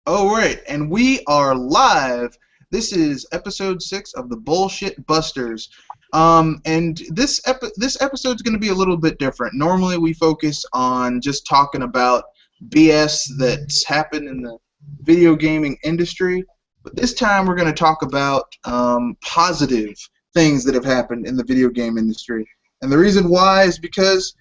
Oh, right, and we are live. This is episode 6 of the Bullshit Busters. And this episode's going to be a little bit different. Normally we focus on just talking about BS that's happened in the video gaming industry, but this time we're going to talk about positive things that have happened in the video game industry. And the reason why is because,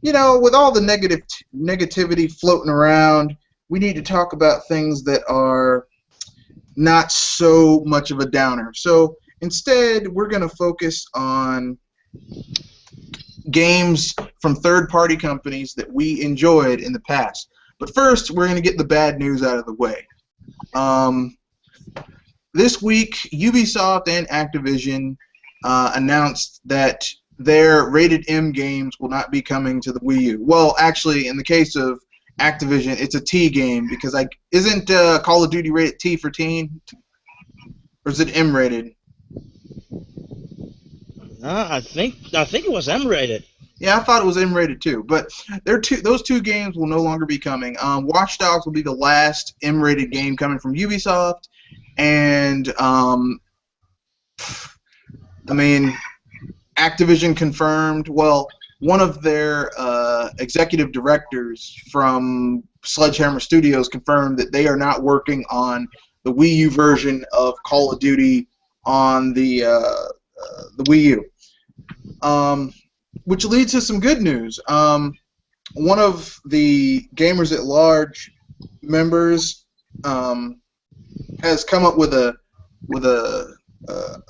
you know, with all the negativity floating around, we need to talk about things that are not so much of a downer. So instead, we're going to focus on games from third-party companies that we enjoyed in the past. But first, we're going to get the bad news out of the way. This week, Ubisoft and Activision announced that their rated M games will not be coming to the Wii U. Well, actually, in the case of Activision, it's a T game because isn't Call of Duty rated T for teen, or is it M rated? I think it was M rated. Yeah, I thought it was M rated too. But those two games will no longer be coming. Watch Dogs will be the last M rated game coming from Ubisoft, and I mean, Activision confirmed. Well, one of their executive directors from Sledgehammer Studios confirmed that they are not working on the Wii U version of Call of Duty on the Wii U, which leads to some good news. One of the Gamers at Large members has come up with a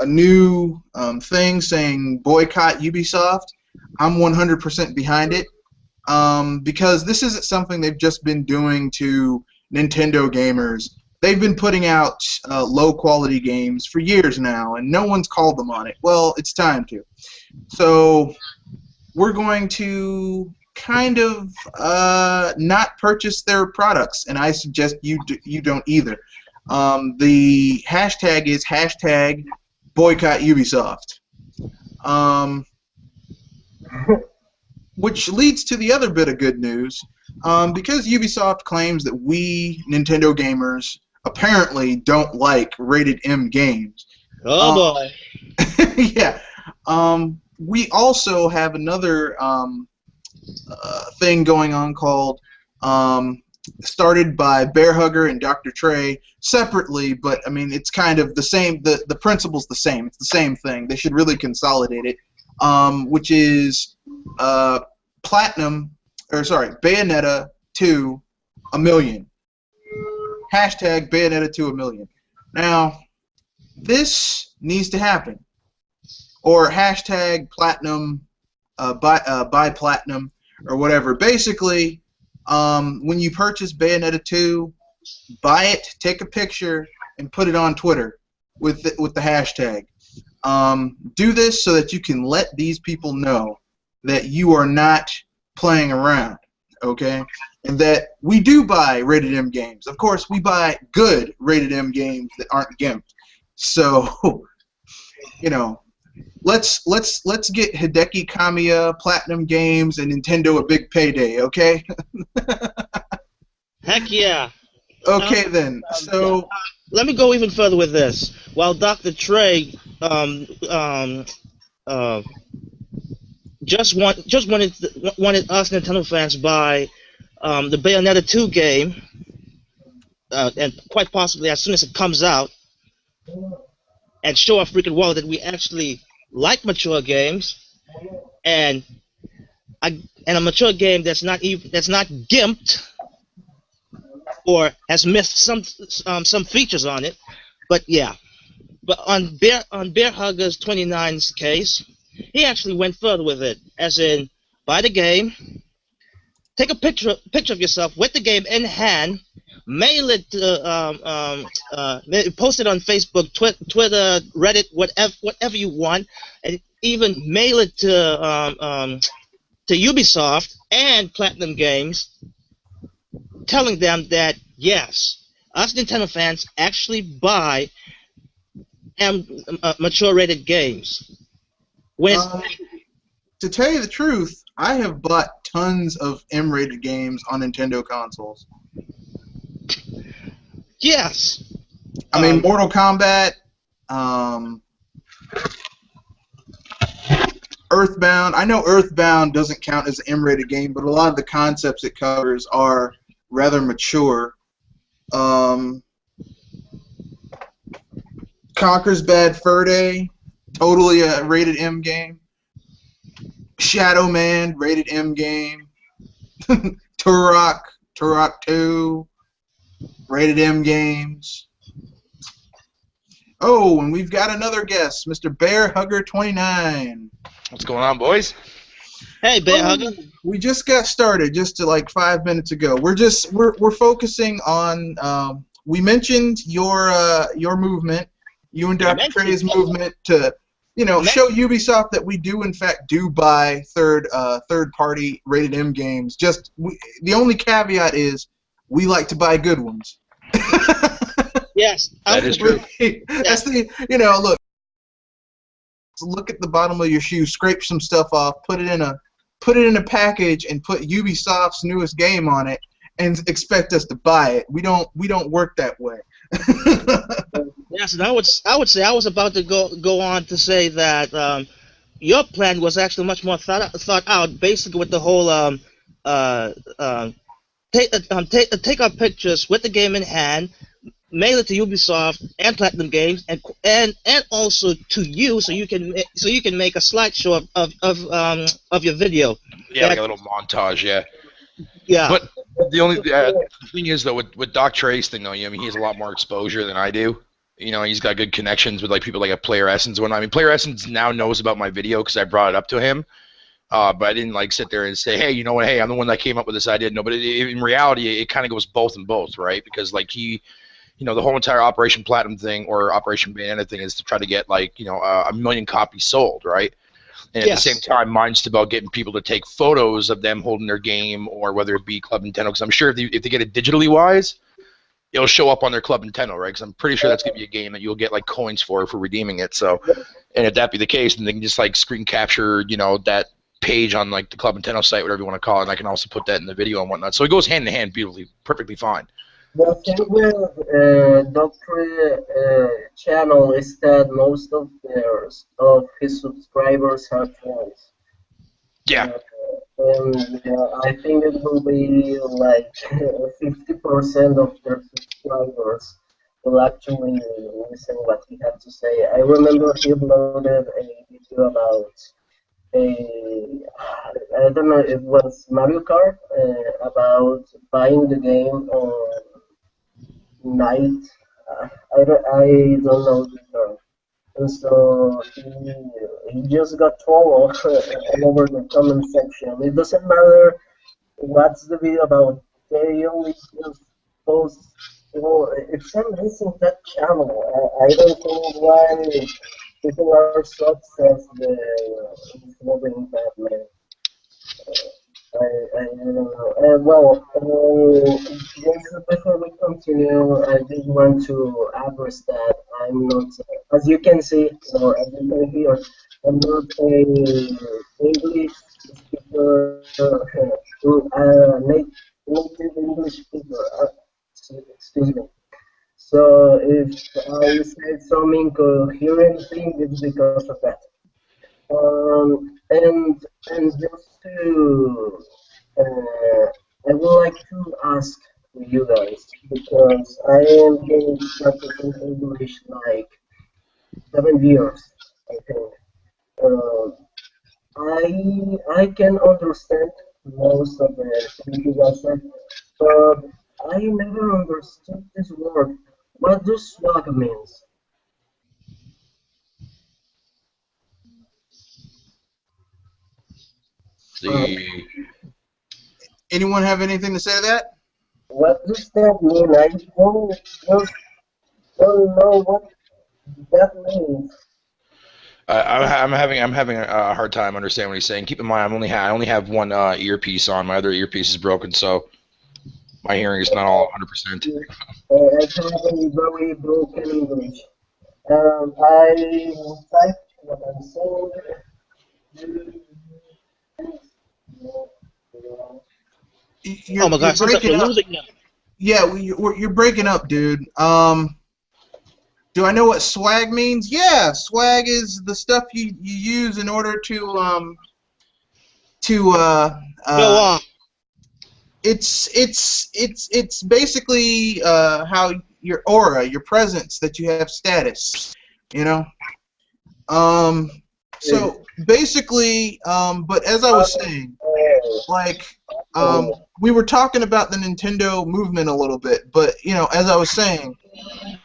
new thing saying boycott Ubisoft. I'm 100% behind it because this isn't something they've just been doing to Nintendo gamers. They've been putting out low-quality games for years now, and no one's called them on it. Well, it's time to. So we're going to kind of not purchase their products, and I suggest you don't either. The hashtag is hashtag boycott Ubisoft. Which leads to the other bit of good news, because Ubisoft claims that we Nintendo gamers apparently don't like rated M games. Oh boy! Yeah. We also have another thing going on called started by Bear Hugger and Dr. Trey separately, but I mean it's kind of the same. The principle's the same. It's the same thing. They should really consolidate it. Which is Bayonetta 2 a million. Hashtag Bayonetta 2 a million. Now, this needs to happen. Or hashtag platinum, buy platinum, or whatever. Basically, when you purchase Bayonetta 2, buy it, take a picture, and put it on Twitter with the hashtag. Do this so that you can let these people know that you are not playing around, okay? And that we do buy rated M games. Of course, we buy good rated M games that aren't gimped. So, you know, let's get Hideki Kamiya, Platinum Games, and Nintendo a big payday, okay? Heck yeah! Okay then. So let me go even further with this. While Dr. Trey just wanted us Nintendo fans buy the Bayonetta 2 game, and quite possibly as soon as it comes out, and show our freaking world that we actually like mature games, and a mature game that's not gimped or has missed some features on it. But yeah. But on Bear Hugger's 29's case, he actually went further with it, as in buy the game, take a picture of yourself with the game in hand, mail it, post it on Facebook, Twitter, Reddit, whatever you want, and even mail it to Ubisoft and Platinum Games, telling them that yes, us Nintendo fans actually buy mature rated games. To tell you the truth, I have bought tons of M-rated games on Nintendo consoles. Yes. I mean, Mortal Kombat, Earthbound. I know Earthbound doesn't count as an M-rated game, but a lot of the concepts it covers are rather mature. Conker's Bad Fur Day, totally a rated M game. Shadow Man, rated M game. Turok 2, rated M games. Oh, and we've got another guest, Mr. Bear Hugger 29. What's going on, boys? Hey, Bear Hugger. We just got started just like 5 minutes ago. We're focusing on. We mentioned your movement, you and Dr. Trey's movement to, show Ubisoft that we do in fact buy third party rated M games. The only caveat is we like to buy good ones. Yes, that is true. That's look at the bottom of your shoe, scrape some stuff off, put it in a package, and put Ubisoft's newest game on it, and expect us to buy it. We don't work that way. Yes, and I would say I was about to go on to say that your plan was actually much more thought out, basically with the whole take our pictures with the game in hand, mail it to Ubisoft and Platinum Games, and also to you, so you can make a slideshow of your video. Yeah, like a little montage. Yeah. Yeah. But the thing is though, with Doc Trey's thing though, I mean, he has a lot more exposure than I do. He's got good connections with people like Player Essence and whatnot. I mean, Player Essence now knows about my video because I brought it up to him. But I didn't sit there and say, hey, you know what? Hey, I'm the one that came up with this idea. No, but in reality, it kind of goes both and both, right? Because he. The whole entire Operation Platinum thing or Operation Bayonetta thing is to try to get a million copies sold, right? And at the same time, mine's about getting people to take photos of them holding their game, or whether it be Club Nintendo. Because I'm sure if they get it digitally wise, it'll show up on their Club Nintendo, right? Because I'm pretty sure that's gonna be a game that you'll get coins for redeeming it. So, and if that be the case, then they can just screen capture, that page on the Club Nintendo site, whatever you want to call it. And I can also put that in the video and whatnot. So it goes hand in hand, beautifully, perfectly fine. The thing with Dr. channel is that most of his subscribers are trans. Yeah. And I think it will be 50% of their subscribers will actually listen what he had to say. I remember he uploaded a video about I don't know, it was Mario Kart, about buying the game on night. I don't know the term. And so he just got trolled all over the comment section. It doesn't matter what's the video about. They only just post. It's amazing that channel. I don't know why people are so obsessed with following Batman. I don't know. Just before we continue, I just want to address that I'm not, as you can see, or as you can hear, I'm not a English speaker, native English speaker. Excuse me. So if I said some incoherent thing, it's because of that. And just to, I would like to ask you guys, because I am getting practicing English 7 years, I think. I can understand most of the things you guys said, but I never understood this word. What does swag means? Anyone have anything to say to that? What does that mean? I don't know what that means. I'm having a hard time understanding what he's saying. Keep in mind, I only have one earpiece on. My other earpiece is broken, so my hearing is not all 100%. I have a very broken English. I will type what I'm saying. Oh my gosh, we're losing him. Yeah, you're breaking up, dude. Do I know what swag means? Yeah, swag is the stuff you use in order to Go on. It's basically how your aura, your presence, that you have status, you know. So basically, but as I was saying, like, we were talking about the Nintendo movement a little bit, but you know, as I was saying,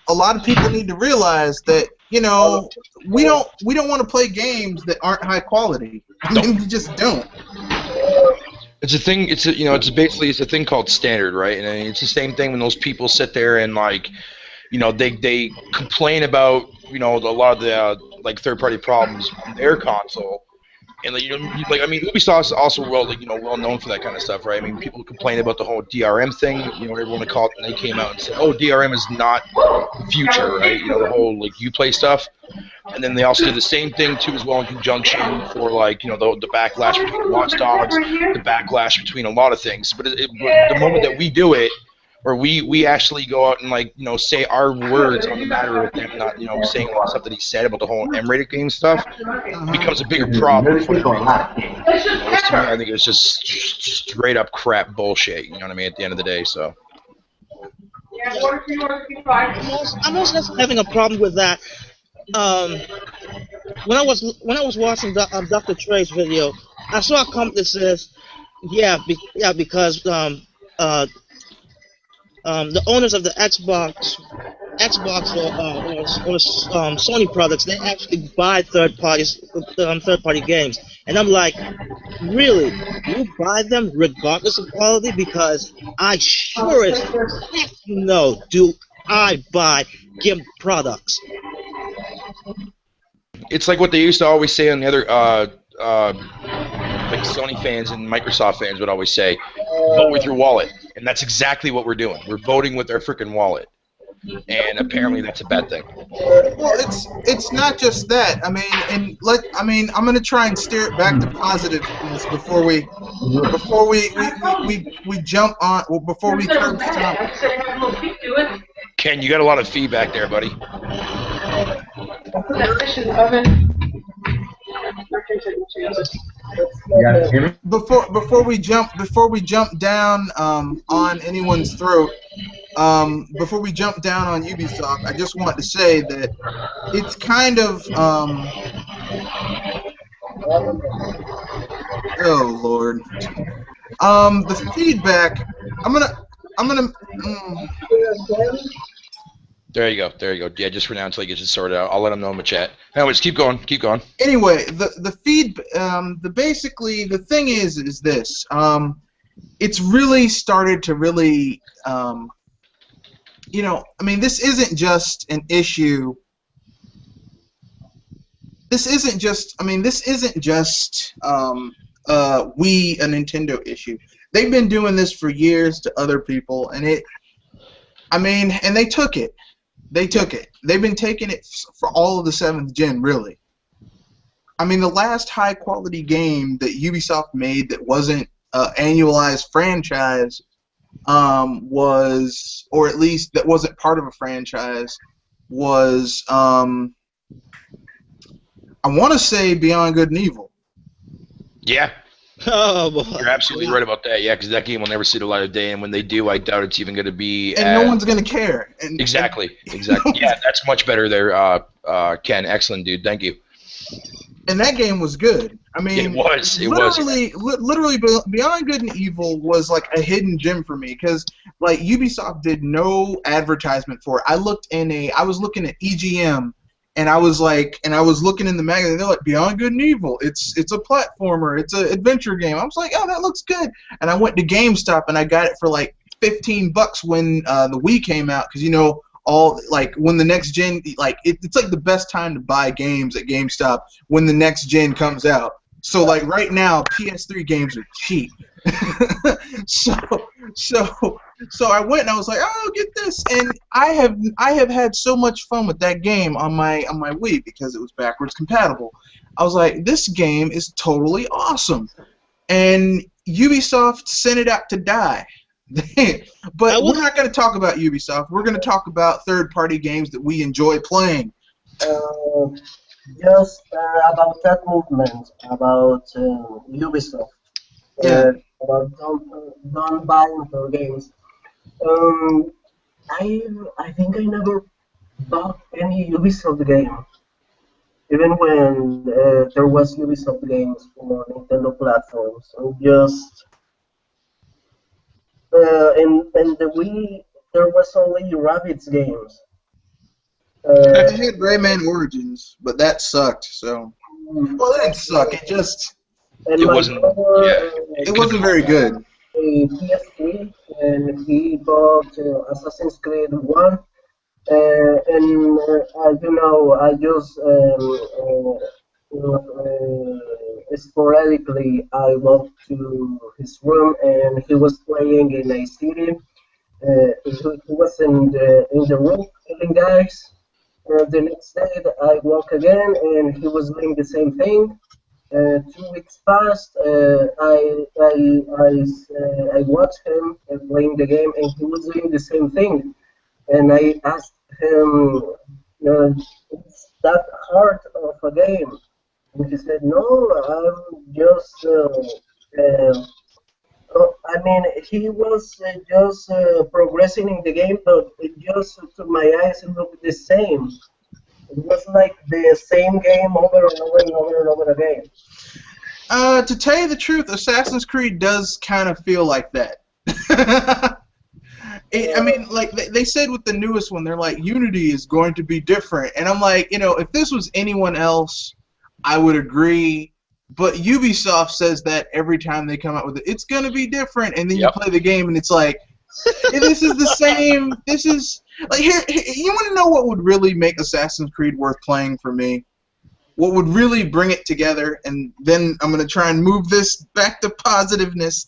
a lot of people need to realize that, you know, we don't want to play games that aren't high quality. I mean, we just don't. It's a thing. It's basically a thing called standard, right? And it's the same thing when those people sit there and like, you know, they complain about, you know, a lot of the like third-party problems on their console, and like, you know, like, I mean, Ubisoft's also well known for that kind of stuff, right? I mean, people complain about the whole DRM thing, you know, whatever you want to call it, and they came out and said, oh, DRM is not the future, right? You know, the whole like Uplay stuff. And then they also did the same thing too, as well, in conjunction for, like, you know, the backlash between Watch Dogs, the backlash between a lot of things. But the moment that we do it, or we actually go out and, like, you know, say our words on the matter of them not, you know, saying all the stuff that he said about the whole M-rated game stuff, becomes a bigger problem. For to me, I think it's just straight up crap bullshit. You know what I mean? At the end of the day, so. I'm also having a problem with that. When I was watching Dr. Trey's video, I saw a comment that says, because the owners of the Xbox or Sony products, they actually buy third party games, and I'm like, really? You buy them regardless of quality? Because I sure as heck no do I buy GIMP products. It's like what they used to always say on the other, like Sony fans and Microsoft fans would always say, vote with your wallet. And that's exactly what we're doing. We're voting with our freaking wallet. And apparently that's a bad thing. Well, it's not just that. I mean, I'm gonna try and steer it back to positiveness before we jump on, before we curb the topic. Ken, you got a lot of feedback there, buddy. Before we jump down on anyone's throat, before we jump down on Ubisoft, I just want to say that it's kind of oh Lord, the feedback. I'm gonna. There you go. Yeah, just for now until he gets it sorted out. I'll let him know in the chat. Anyways, keep going. Anyway, basically the thing is this. It's really started to really, you know, I mean, this isn't just an issue. This isn't just a Nintendo issue. They've been doing this for years to other people, and and they took it. They've been taking it for all of the 7th gen, really. I mean, the last high-quality game that Ubisoft made that wasn't an annualized franchise was, or at least that wasn't part of a franchise, was, I want to say Beyond Good and Evil. Yeah. Oh, boy. You're absolutely right about that, yeah, because that game will never see the light of day, and when they do, I doubt it's even going to be... And no one's going to care. Exactly. Yeah, that's much better there, Ken. Excellent, dude. Thank you. And that game was good. I mean, it was. Literally, Beyond Good and Evil was like a hidden gem for me, because like Ubisoft did no advertisement for it. I was looking at EGM, and I was looking in the magazine. They're like, Beyond Good and Evil. It's a platformer. It's an adventure game. I was like, oh, that looks good. And I went to GameStop and I got it for like $15 when the Wii came out, because you know, when the next gen, like it's like the best time to buy games at GameStop when the next gen comes out. So like right now, PS3 games are cheap. so I went and I was like, oh, get this, and I have had so much fun with that game on my Wii because it was backwards compatible. I was like, this game is totally awesome, and Ubisoft sent it out to die. But we're not going to talk about Ubisoft. We're going to talk about third-party games that we enjoy playing. Just about that movement, about Ubisoft, about don't buying for games. I think I never bought any Ubisoft game, even when there was Ubisoft games for Nintendo platforms. Just in the Wii, there was only Rabbids games. I had Rayman Origins, but that sucked. So, well, it didn't suck. It just And It my wasn't. brother, Yeah. it wasn't very good. a PS3, and he bought Assassin's Creed 1. You know, I just sporadically I walked to his room, and he was playing in a city. He was in the room killing guys. The next day I walk again, and he was doing the same thing. 2 weeks passed. I watched him playing the game, and he was doing the same thing. And I asked him, "It's that hard of a game?" And he said, "No, I'm just." I mean, he was just progressing in the game, but it just to my eyes it looked the same. It was like the same game over and over and over and over again. To tell you the truth, Assassin's Creed does kind of feel like that. I mean, like they said with the newest one, they're like, Unity is going to be different. And I'm like, if this was anyone else, I would agree. But Ubisoft says that every time they come out with it, it's going to be different. And then you play the game, and it's like, this is the same. This is, like, here you want to know what would really make Assassin's Creed worth playing for me? What would really bring it together? And then I'm going to try and move this back to positiveness.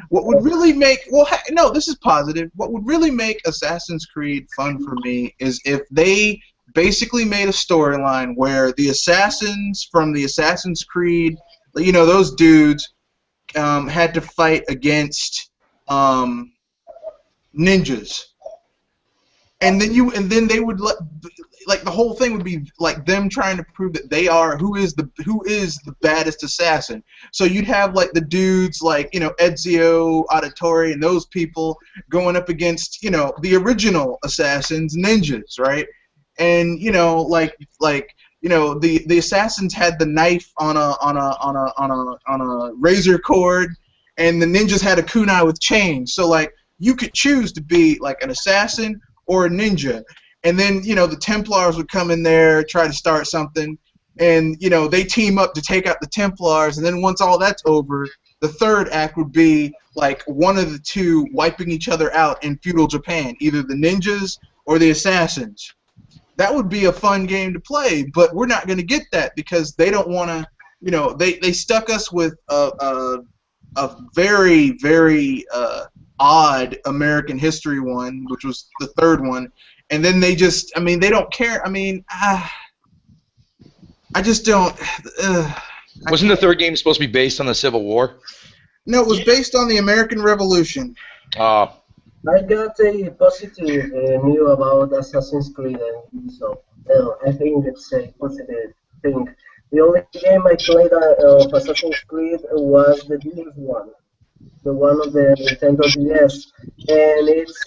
What would really make, no, this is positive. What would really make Assassin's Creed fun for me is if they basically made a storyline where the assassins from the Assassin's Creed, those dudes had to fight against ninjas. And then they would the whole thing would be like them trying to prove that they are who is the baddest assassin. So you'd have like the dudes like Ezio Auditore and those people going up against the original assassins, ninjas, right? And the assassins had the knife on a razor cord, and the ninjas had a kunai with chains. So like you could choose to be like an assassin or a ninja. And then, the Templars would come in there, try to start something, and, they team up to take out the Templars, and then once all that's over, the third act would be, like, one of the two wiping each other out in feudal Japan, either the ninjas or the assassins. That would be a fun game to play, but we're not going to get that because they don't want to, they stuck us with a very, very odd American history one, which was the third one. And then they just, they don't care. I just don't. Wasn't the third game supposed to be based on the Civil War? No, it was based on the American Revolution. I got a positive news about Assassin's Creed and Ubisoft. I think it's a positive thing. The only game I played of Assassin's Creed was the DS one. The one of the Nintendo DS, and it's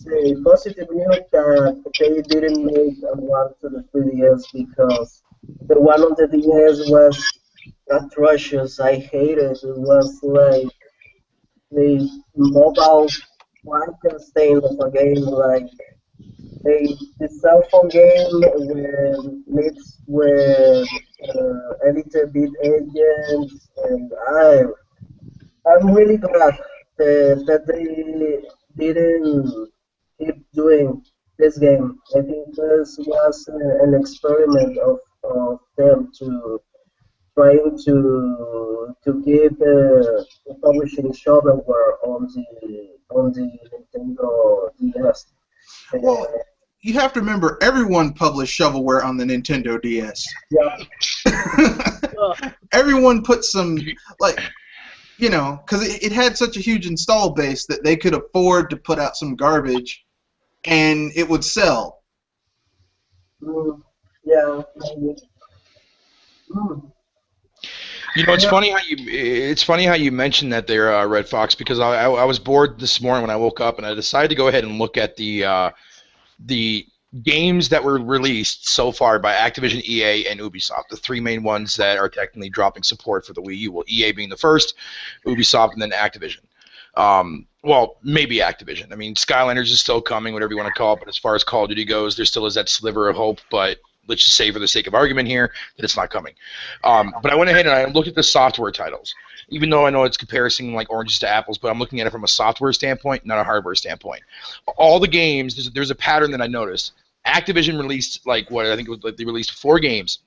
a positive news that they didn't make a one to the 3DS because the one on the DS was atrocious. I hated it. It was like the mobile Frankenstein of a game, like the cell phone game mixed with edited bit agents, and I'm really glad that they didn't keep doing this game. I think this was an experiment of them to trying to keep publishing shovelware on the Nintendo DS. Well, you have to remember, everyone published shovelware on the Nintendo DS. Yeah. Everyone put some, like, you know, because it had such a huge install base that they could afford to put out some garbage, and it would sell. Yeah. You know, it's funny how you mentioned that there, Red Fox, because I was bored this morning when I woke up, and I decided to go ahead and look at the games that were released so far by Activision, EA, and Ubisoft, the three main ones that are technically dropping support for the Wii U. Well, EA being the first, Ubisoft, and then Activision. Well, maybe Activision. I mean, Skylanders is still coming, whatever you want to call it, but as far as Call of Duty goes, there still is that sliver of hope, but let's just say for the sake of argument here that it's not coming. But I went ahead and I looked at the software titles, even though I know it's comparing like oranges to apples, but I'm looking at it from a software standpoint, not a hardware standpoint. All the games, there's a pattern that I noticed. Activision released, like, what I think it was, like, they released 4 games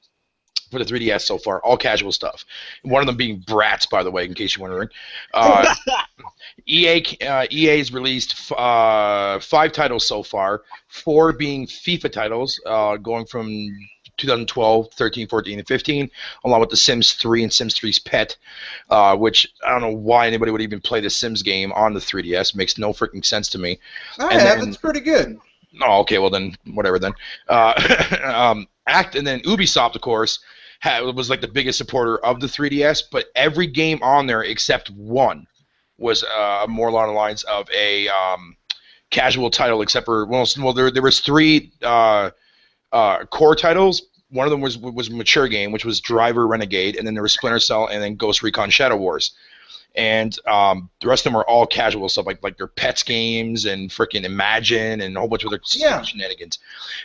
for the 3DS so far, all casual stuff. One of them being Bratz, by the way, in case you're wondering. EA's released 5 titles so far, 4 being FIFA titles, going from 2012, 13, 14, and 15, along with The Sims 3 and Sims 3's Pet, which I don't know why anybody would even play the Sims game on the 3DS. Makes no freaking sense to me. It's pretty good. Oh, okay, well then, whatever then. And then Ubisoft, of course, was like the biggest supporter of the 3DS, but every game on there except one was more along the lines of a casual title, except for there was 3 core titles. One of them was a mature game, which was Driver Renegade, and then there was Splinter Cell, and then Ghost Recon Shadow Wars. And the rest of them are all casual stuff, like their Pets games and freaking Imagine and a whole bunch of other shenanigans.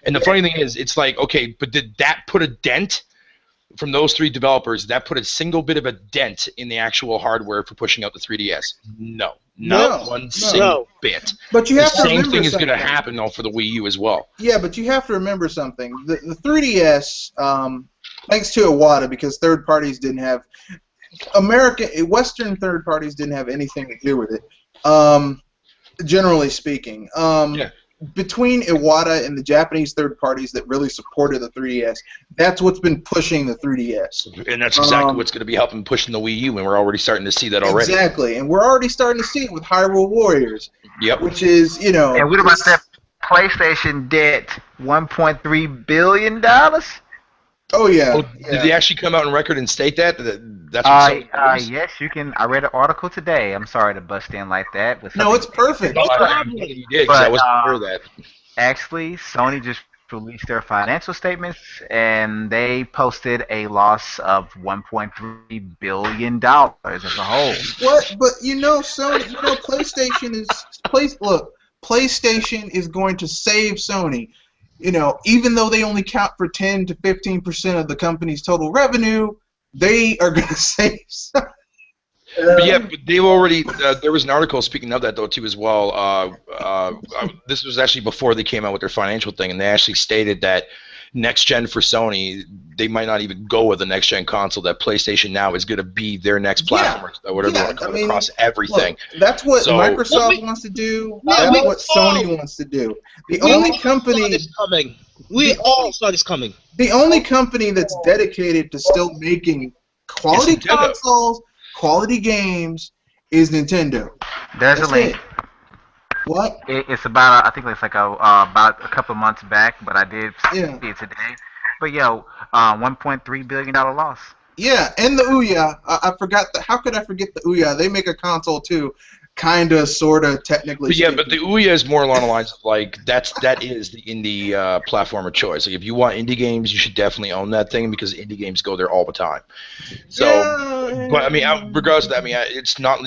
And the funny thing is, it's like, okay, but did that put a dent from those 3 developers? That put a single bit of a dent in the actual hardware for pushing out the 3DS? No, not one single bit. But you have to remember the same thing is something. going to happen though for the Wii U as well. Yeah, but you have to remember something. The 3DS, thanks to Iwata, because third parties didn't have Western third parties didn't have anything to do with it. Generally speaking, between Iwata and the Japanese third parties that really supported the 3DS, that's what's been pushing the 3DS. And that's exactly what's going to be helping pushing the Wii U, and we're already starting to see that already. Exactly, and we're already starting to see it with Hyrule Warriors. Yep. Which is, you know. And what about that PlayStation debt? $1.3 billion? Oh yeah. Oh, did they actually come out on record and state that? That's what yes, you can. I read an article today. I'm sorry to bust in like that. No, it's perfect. No, you did, because I wasn't aware of that. Actually, Sony just released their financial statements, and they posted a loss of $1.3 billion as a whole. What? But you know, Sony. You know, PlayStation is going to save Sony. You know, even though they only count for 10 to 15% of the company's total revenue, they are going to save Sony. But yeah, but they've already. There was an article speaking of that though too as well. This was actually before they came out with their financial thing, and they actually stated that next gen for Sony, they might not even go with the next gen console. That PlayStation Now is going to be their next platform, or whatever you want to call it, across everything. Look, that's what Microsoft wants to do. That's what Sony wants to do. We all saw this coming. The only company that's dedicated to still making quality consoles, quality games, is Nintendo. There's a link. What? It's about, I think it's like about a couple of months back, but I did see it today. But $1.3 billion loss. Yeah, and the Ouya. I forgot. How could I forget the Ouya? They make a console too, kinda, sorta, technically. But yeah, but the Ouya is more along the lines of like that is the indie platform of choice. Like if you want indie games, you should definitely own that thing because indie games go there all the time. So, but I mean, regardless of that, I mean, it's not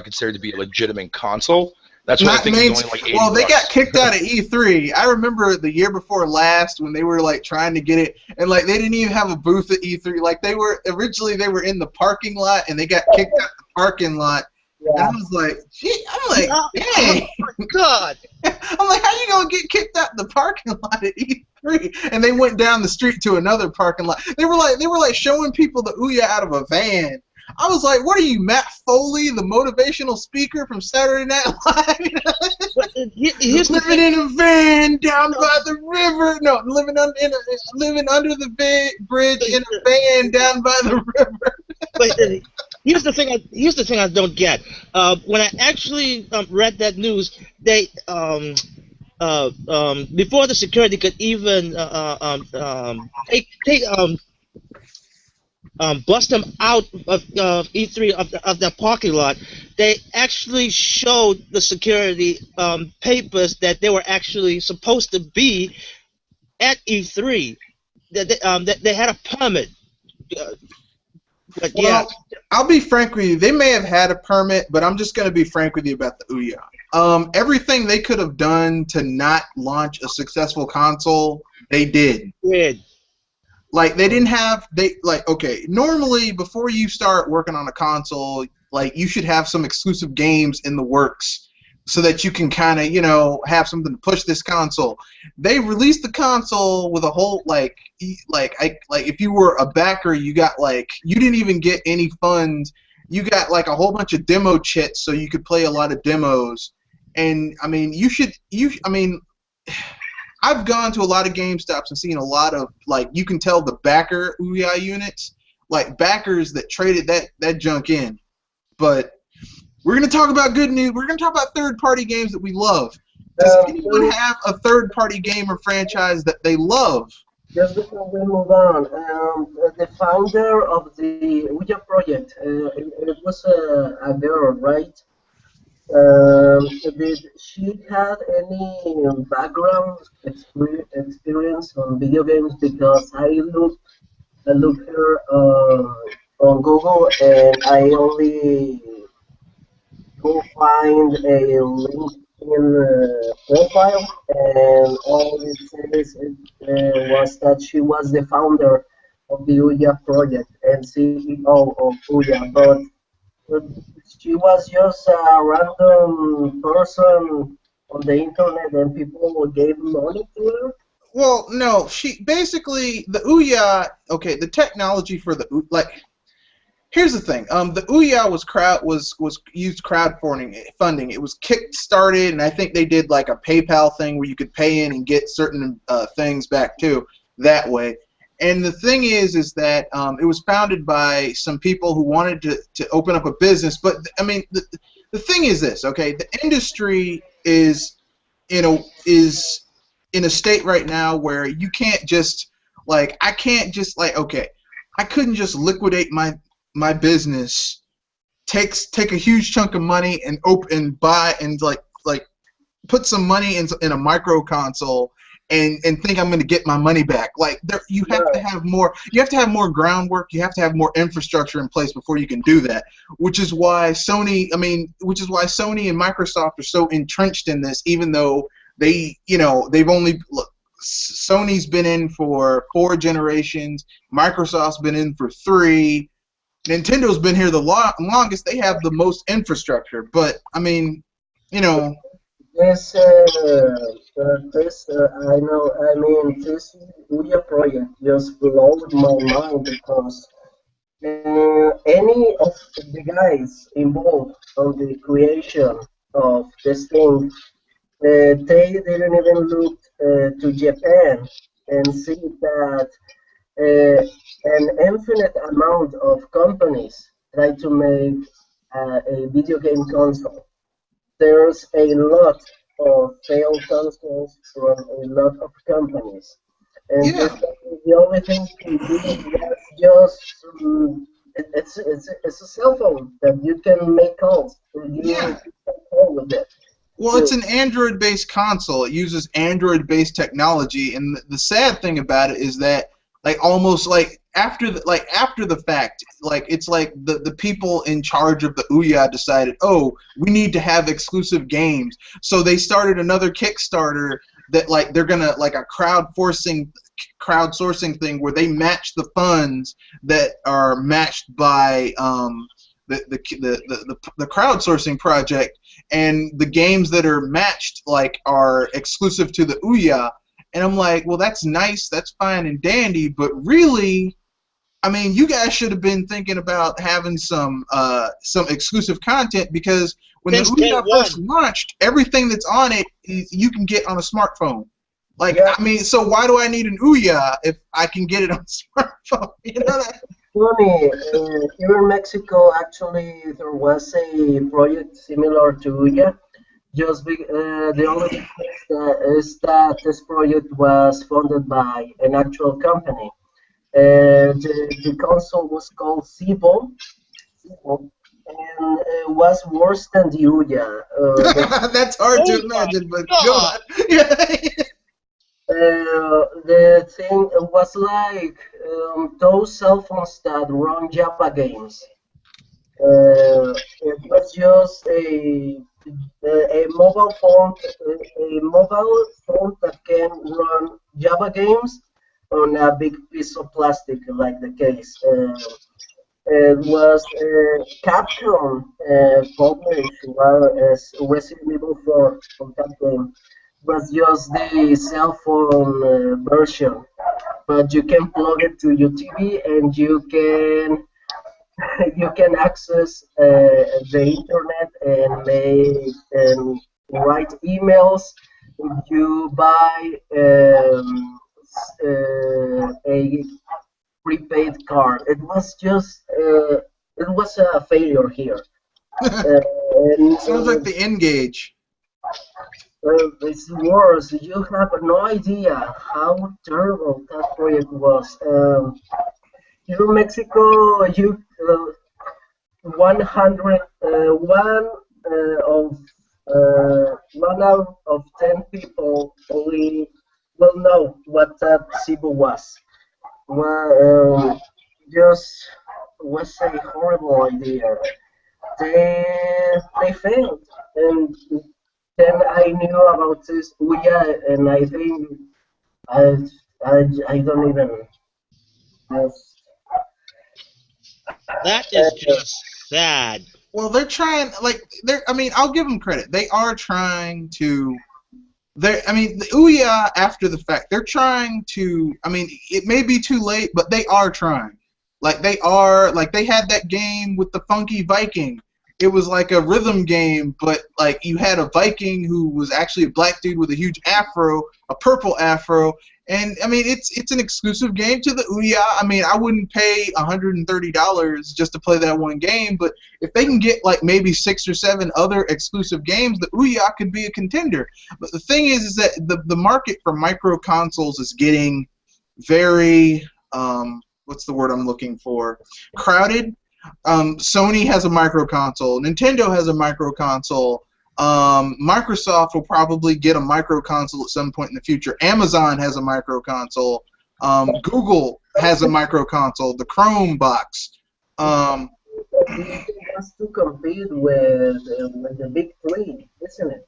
considered to be a legitimate console. That's what I think is only like $80. Well, they got kicked out of E3. I remember the year before last when they were like trying to get it, and like they didn't even have a booth at E3. Like they were originally in the parking lot, and they got kicked out the parking lot. Yeah. And I was like, gee, I'm like, dang. Oh my God. I'm like, how you gonna get kicked out the parking lot at E3? And they went down the street to another parking lot. They were like showing people the Ouya out of a van. I was like, what are you, Matt Foley, the motivational speaker from Saturday Night Live? Living in a van down by the river. No, living under the bridge in a van down by the river. But Here's the thing. Here's the thing I don't get. When I actually read that news, they before the security could even bust them out of E3 of their parking lot, they actually showed the security papers that they were actually supposed to be at E3. That they had a permit. But yeah. Well, I'll be frank with you. They may have had a permit, but I'm just going to be frank with you about the Ouya. Everything they could have done to not launch a successful console, they did. Like they didn't have okay. Normally, before you start working on a console, like you should have some exclusive games in the works, so that you can kind of have something to push this console. They released the console with a whole if you were a backer, you got you didn't even get any funds. You got a whole bunch of demo chits, so you could play a lot of demos. And I mean, I've gone to a lot of GameStops and seen a lot of you can tell the backer Ouya units, backers that traded that junk in. But we're going to talk about good news. We're going to talk about third-party games that we love. Does anyone have a third-party game or franchise that they love? Just before we move on, the founder of the Ouya project, it was a girl, right? Did she have any background experience on video games? Because I looked her on Google and I only go find a LinkedIn profile, and all it says was that she was the founder of the Ouya project and CEO of Ouya, but she was just a random person on the internet and people gave money to her? Well, no. She basically, the Ouya, okay, the technology for the here's the thing. The Ouya was used crowdfunding. It was kick-started, and I think they did a PayPal thing where you could pay in and get certain things back too that way. And the thing is that it was founded by some people who wanted to open up a business. But I mean, the thing is this, okay? The industry is in a state right now where you can't just I can't just okay, I couldn't just liquidate my business, take a huge chunk of money and buy and put some money in a micro console and think I'm going to get my money back. You have to have more. You have to have more groundwork. You have to have more infrastructure in place before you can do that. Which is why Sony and Microsoft are so entrenched in this, even though they've only Sony's been in for 4 generations. Microsoft's been in for 3. Nintendo's been here the longest. They have the most infrastructure, but I mean, This, I know. I mean, this Ouya project just blowed my mind because any of the guys involved on the creation of this thing, they didn't even look to Japan and see that an infinite amount of companies try to make a video game console. There's a lot of failed consoles from a lot of companies, and the only thing you do is just it's a cell phone that you can make calls. You can call with it. Well, it's an Android-based console. It uses Android-based technology, and the sad thing about it is that almost after the fact, it's the people in charge of the Ouya decided, oh, we need to have exclusive games, so they started another Kickstarter that they're gonna a crowdsourcing thing where they match the funds that are matched by the crowdsourcing project, and the games that are matched are exclusive to the Ouya. And I'm like, well, that's nice, that's fine and dandy, but really, I mean, you guys should have been thinking about having some exclusive content, because when the Ouya first launched, everything that's on it you can get on a smartphone. I mean, so why do I need an Ouya if I can get it on a smartphone? You know that? Sony, here in Mexico, actually, there was a project similar to Ouya. The only difference is that this project was funded by an actual company. The console was called Cibo, and it was worse than the Ouya. That's hard to Oh my imagine, but go god! on. The thing was like those cell phones that run Java games. It was just a mobile phone that can run Java games on a big piece of plastic, like the case. It was Capcom published as Resident Evil 4 from Capcom. Was just the cell phone version, but you can plug it to your TV and you can you can access the internet and make and write emails. If you buy a prepaid card, it was a failure here. And, Sounds like the N-Gage. It's worse. You have no idea how terrible that project was. Here in Mexico, you 100 one out of 10 people only will know what that Cebu was. Well, just was a horrible idea. They failed, and then I knew about this Ouya, and I think I I don't even just That is just sad. Well, they're trying. I mean, I'll give them credit. They are trying to. I mean, the Ouya after the fact, they're trying to. I mean, it may be too late, but they are trying. They had that game with the funky Viking. It was like a rhythm game, but you had a Viking who was actually a black dude with a huge afro, a purple afro, and I mean it's an exclusive game to the Ouya. I mean, I wouldn't pay $130 just to play that one game, but if they can get maybe 6 or 7 other exclusive games, the Ouya could be a contender. But the thing is that the market for micro consoles is getting very what's the word I'm looking for? Crowded. Sony has a micro console. Nintendo has a micro console. Microsoft will probably get a micro console at some point in the future. Amazon has a micro console. Google has a micro console. The Chrome box. it has to compete with the big three, isn't it?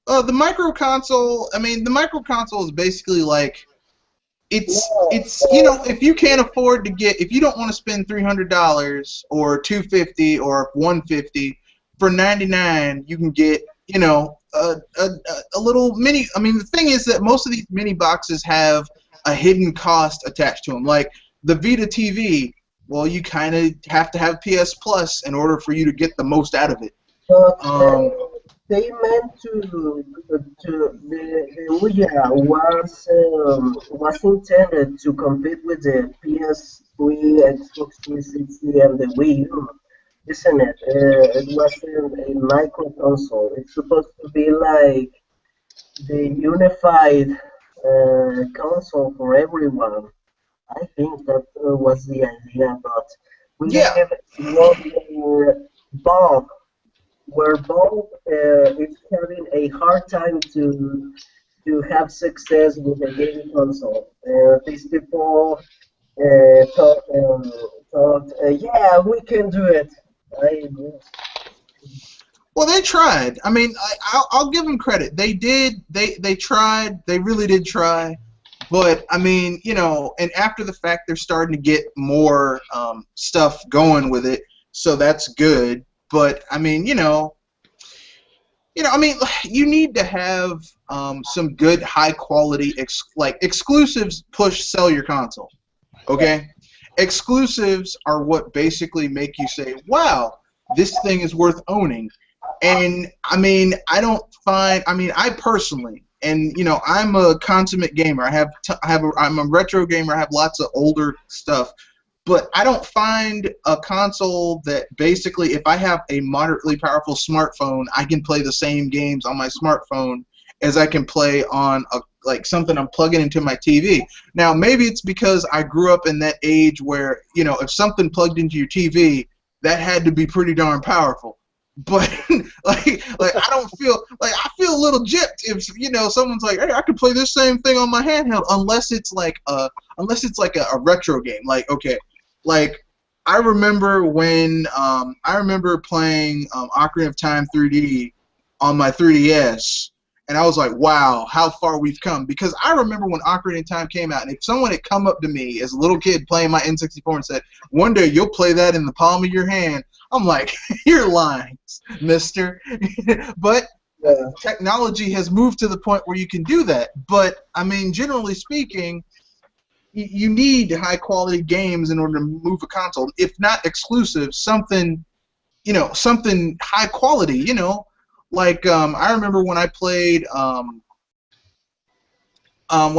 The micro console. I mean, the micro console is basically it's if you can't afford to if you don't want to spend $300 or $250 or $150 for $99, you can get a little mini. I mean, the thing is that most of these mini boxes have a hidden cost attached to them, like the Vita TV. Well, you kind of have to have PS Plus in order for you to get the most out of it. But they meant to the Ouya was intended to compete with the PS3, Xbox 360, and the Wii U, isn't it? It wasn't a micro console. It's supposed to be like the unified console for everyone. I think that was the idea, but we Yeah. Bob, where Bob is having a hard time to have success with a gaming console. These people thought, yeah, we can do it. Well, they tried. I mean, I'll give them credit. They did. They tried. They really did try. But I mean, and after the fact, they're starting to get more stuff going with it, so that's good. But I mean, I mean, you need to have some good, high quality exclusives. Sell your console. Okay, exclusives are what basically make you say, "Wow, this thing is worth owning." And I mean, I personally. And I'm a consummate gamer. I'm a retro gamer. I have lots of older stuff, but I don't find a console that basically, if I have a moderately powerful smartphone, I can play the same games on my smartphone as I can play on like something I'm plugging into my TV. Now, maybe it's because I grew up in that age where, you know, if something plugged into your TV, that had to be pretty darn powerful. But like I don't feel like I feel a little gypped if, you know, someone's like, hey, I can play this same thing on my handheld, unless it's like a retro game. Like, okay, like I remember when I remember playing Ocarina of Time 3D on my 3DS, and I was like, wow, how far we've come. Because I remember when Ocarina of Time came out, and if someone had come up to me as a little kid playing my N64 and said, one day you'll play that in the palm of your hand, I'm like, you're lying, mister. But technology has moved to the point where you can do that. But, I mean, generally speaking, you need high-quality games in order to move a console. If not exclusive, something, you know, something high-quality, you know. Like, I remember when I played, when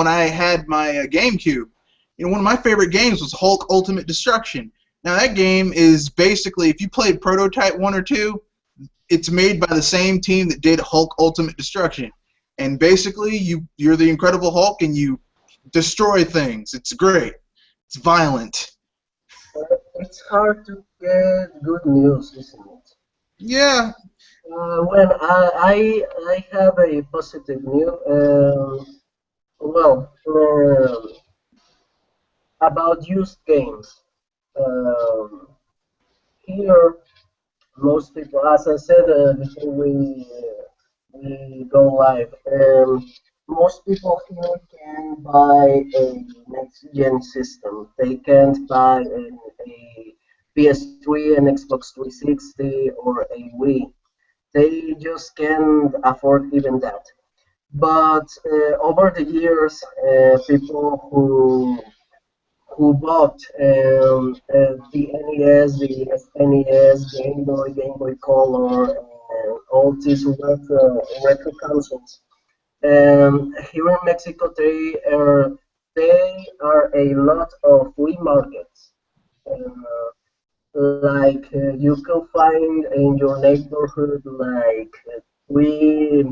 I had my GameCube, you know, one of my favorite games was Hulk Ultimate Destruction. Now, that game is basically, if you played Prototype 1 or 2, it's made by the same team that did Hulk Ultimate Destruction. And basically, you're the Incredible Hulk, and you destroy things. It's great. It's violent. It's hard to get good news, isn't it? Yeah. When I have a positive news, well, about used games. Um, Here, most people, as I said before we go live, most people here can buy a next-gen system. They can't buy a PS3, an Xbox 360, or a Wii. They just can't afford even that. But over the years, people who bought the NES, the SNES, Game Boy Color, and all these retro consoles. Here in Mexico, they are a lot of flea markets. You can find in your neighborhood like three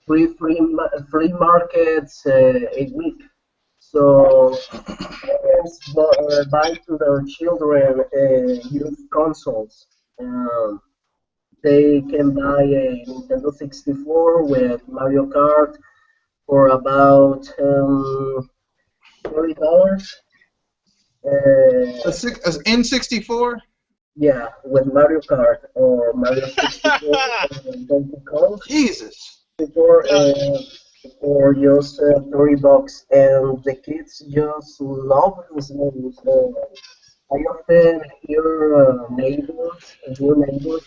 free markets a week. So parents buy to their children used consoles. They can buy a Nintendo 64 with Mario Kart for about $30. A N64? Yeah, with Mario Kart or Mario 64 Donkey Kong. Jesus. For just $30, and the kids just love those games. I often hear new neighbors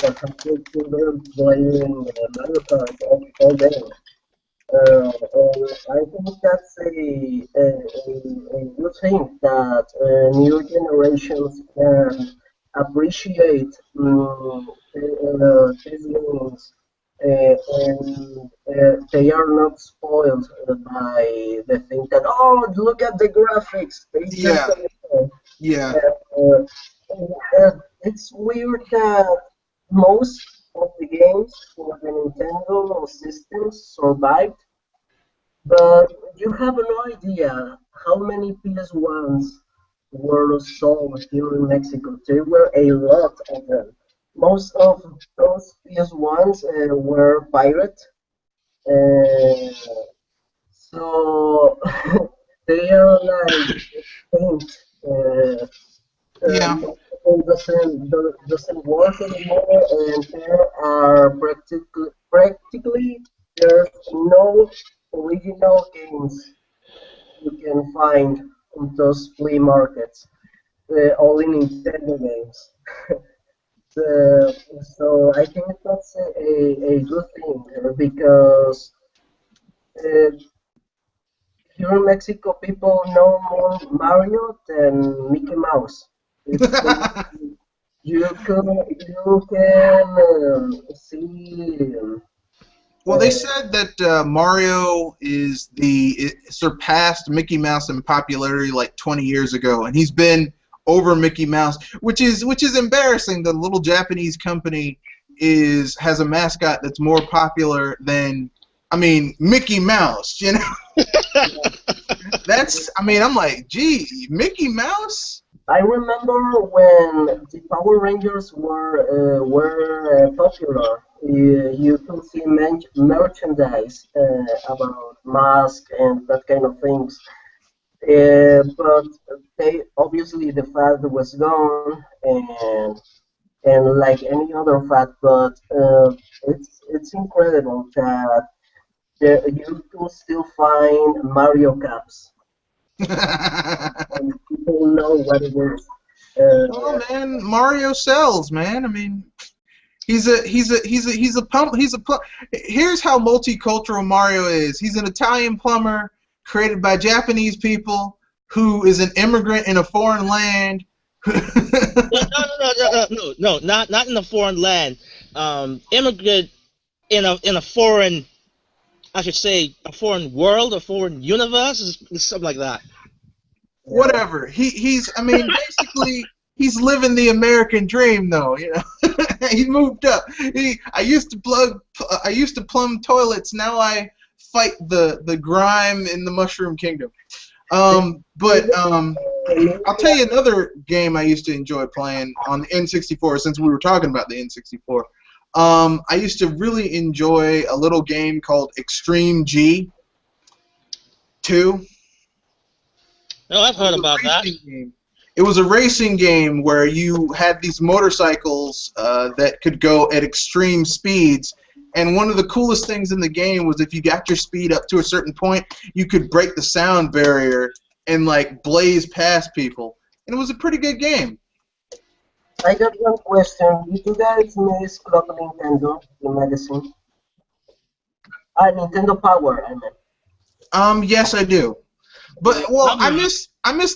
that have their children playing Mario Kart all day. And I think that's a good thing that new generations can appreciate these games, and they are not spoiled by the thing that, oh, look at the graphics. They just Yeah. It's weird that most of the games for the Nintendo systems survived, but you have no idea how many PS1s were sold here in Mexico. There were a lot of them. Most of those PS1s were pirate, uh, so they are like paint. Yeah. Doesn't work anymore, and there are practically there's no original games you can find on those flea markets. Only Nintendo games. Uh, so I think that's a good thing because uh, here in Mexico people know more Mario than Mickey Mouse. It's you can see Well, they said that Mario it surpassed Mickey Mouse in popularity like 20 years ago, and he's been over Mickey Mouse, which is embarrassing. The little Japanese company has a mascot that's more popular than, I mean, Mickey Mouse. You know, I'm like, gee, Mickey Mouse. I remember when the Power Rangers were popular. You could see merchandise about masks and that kind of things. But obviously the fad was gone, and like any other fad, but it's incredible that you can still find Mario caps. And people know what it is. Oh man, Mario sells, man. I mean, he's a pump. Here's how multicultural Mario is. He's an Italian plumber created by Japanese people who is an immigrant in a foreign land. No, not in a foreign land. Immigrant in a foreign, I should say, a foreign world, a foreign universe, something like that. Whatever. I mean, basically, he's living the American dream, though. You know, he moved up. I used to plumb toilets. Now I fight the grime in the Mushroom Kingdom. But I'll tell you another game I used to enjoy playing on the N64. Since we were talking about the N64, I used to really enjoy a little game called Extreme G 2. No, I've heard about that. It was a racing game where you had these motorcycles that could go at extreme speeds, and one of the coolest things in the game was if you got your speed up to a certain point, you could break the sound barrier and like blaze past people, and it was a pretty good game. I got one question. Did you guys miss Club Nintendo, the magazine? Nintendo Power, I meant. Yes, I do. But well, I miss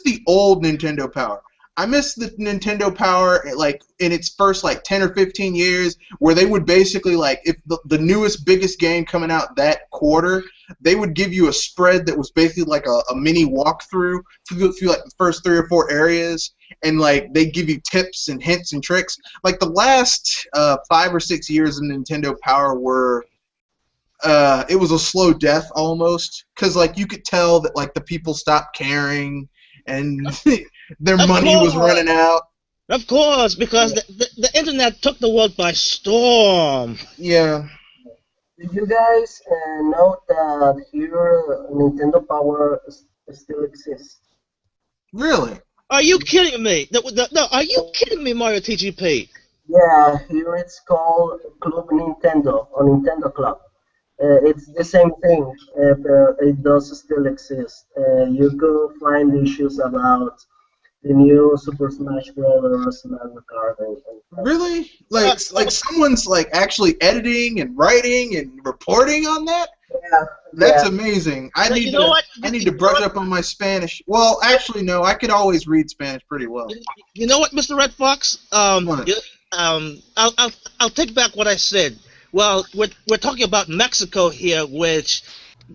the old Nintendo Power. I miss the Nintendo Power like in its first like 10 or 15 years, where they would basically like if the newest biggest game coming out that quarter, they would give you a spread that was basically like a mini walkthrough through like the first 3 or 4 areas, and like they give you tips and hints and tricks. Like the last 5 or 6 years of Nintendo Power were. It was a slow death almost, because like you could tell that like the people stopped caring and their money was running out. Of course, because the internet took the world by storm. Yeah. Did you guys know that here Nintendo Power still exists? Really? Are you kidding me? No, are you kidding me, Mario TGP? Yeah, here it's called Club Nintendo, or Nintendo Club. It's the same thing, but it does still exist. You can find issues about the new Super Smash Bros. Mario Kart. Really? Like someone's like actually editing and writing and reporting on that? Yeah. That's amazing. I need to brush up on my Spanish. Well, actually, no. I could always read Spanish pretty well. You know what, Mr. Red Fox? I'll take back what I said. Well, we're talking about Mexico here, which,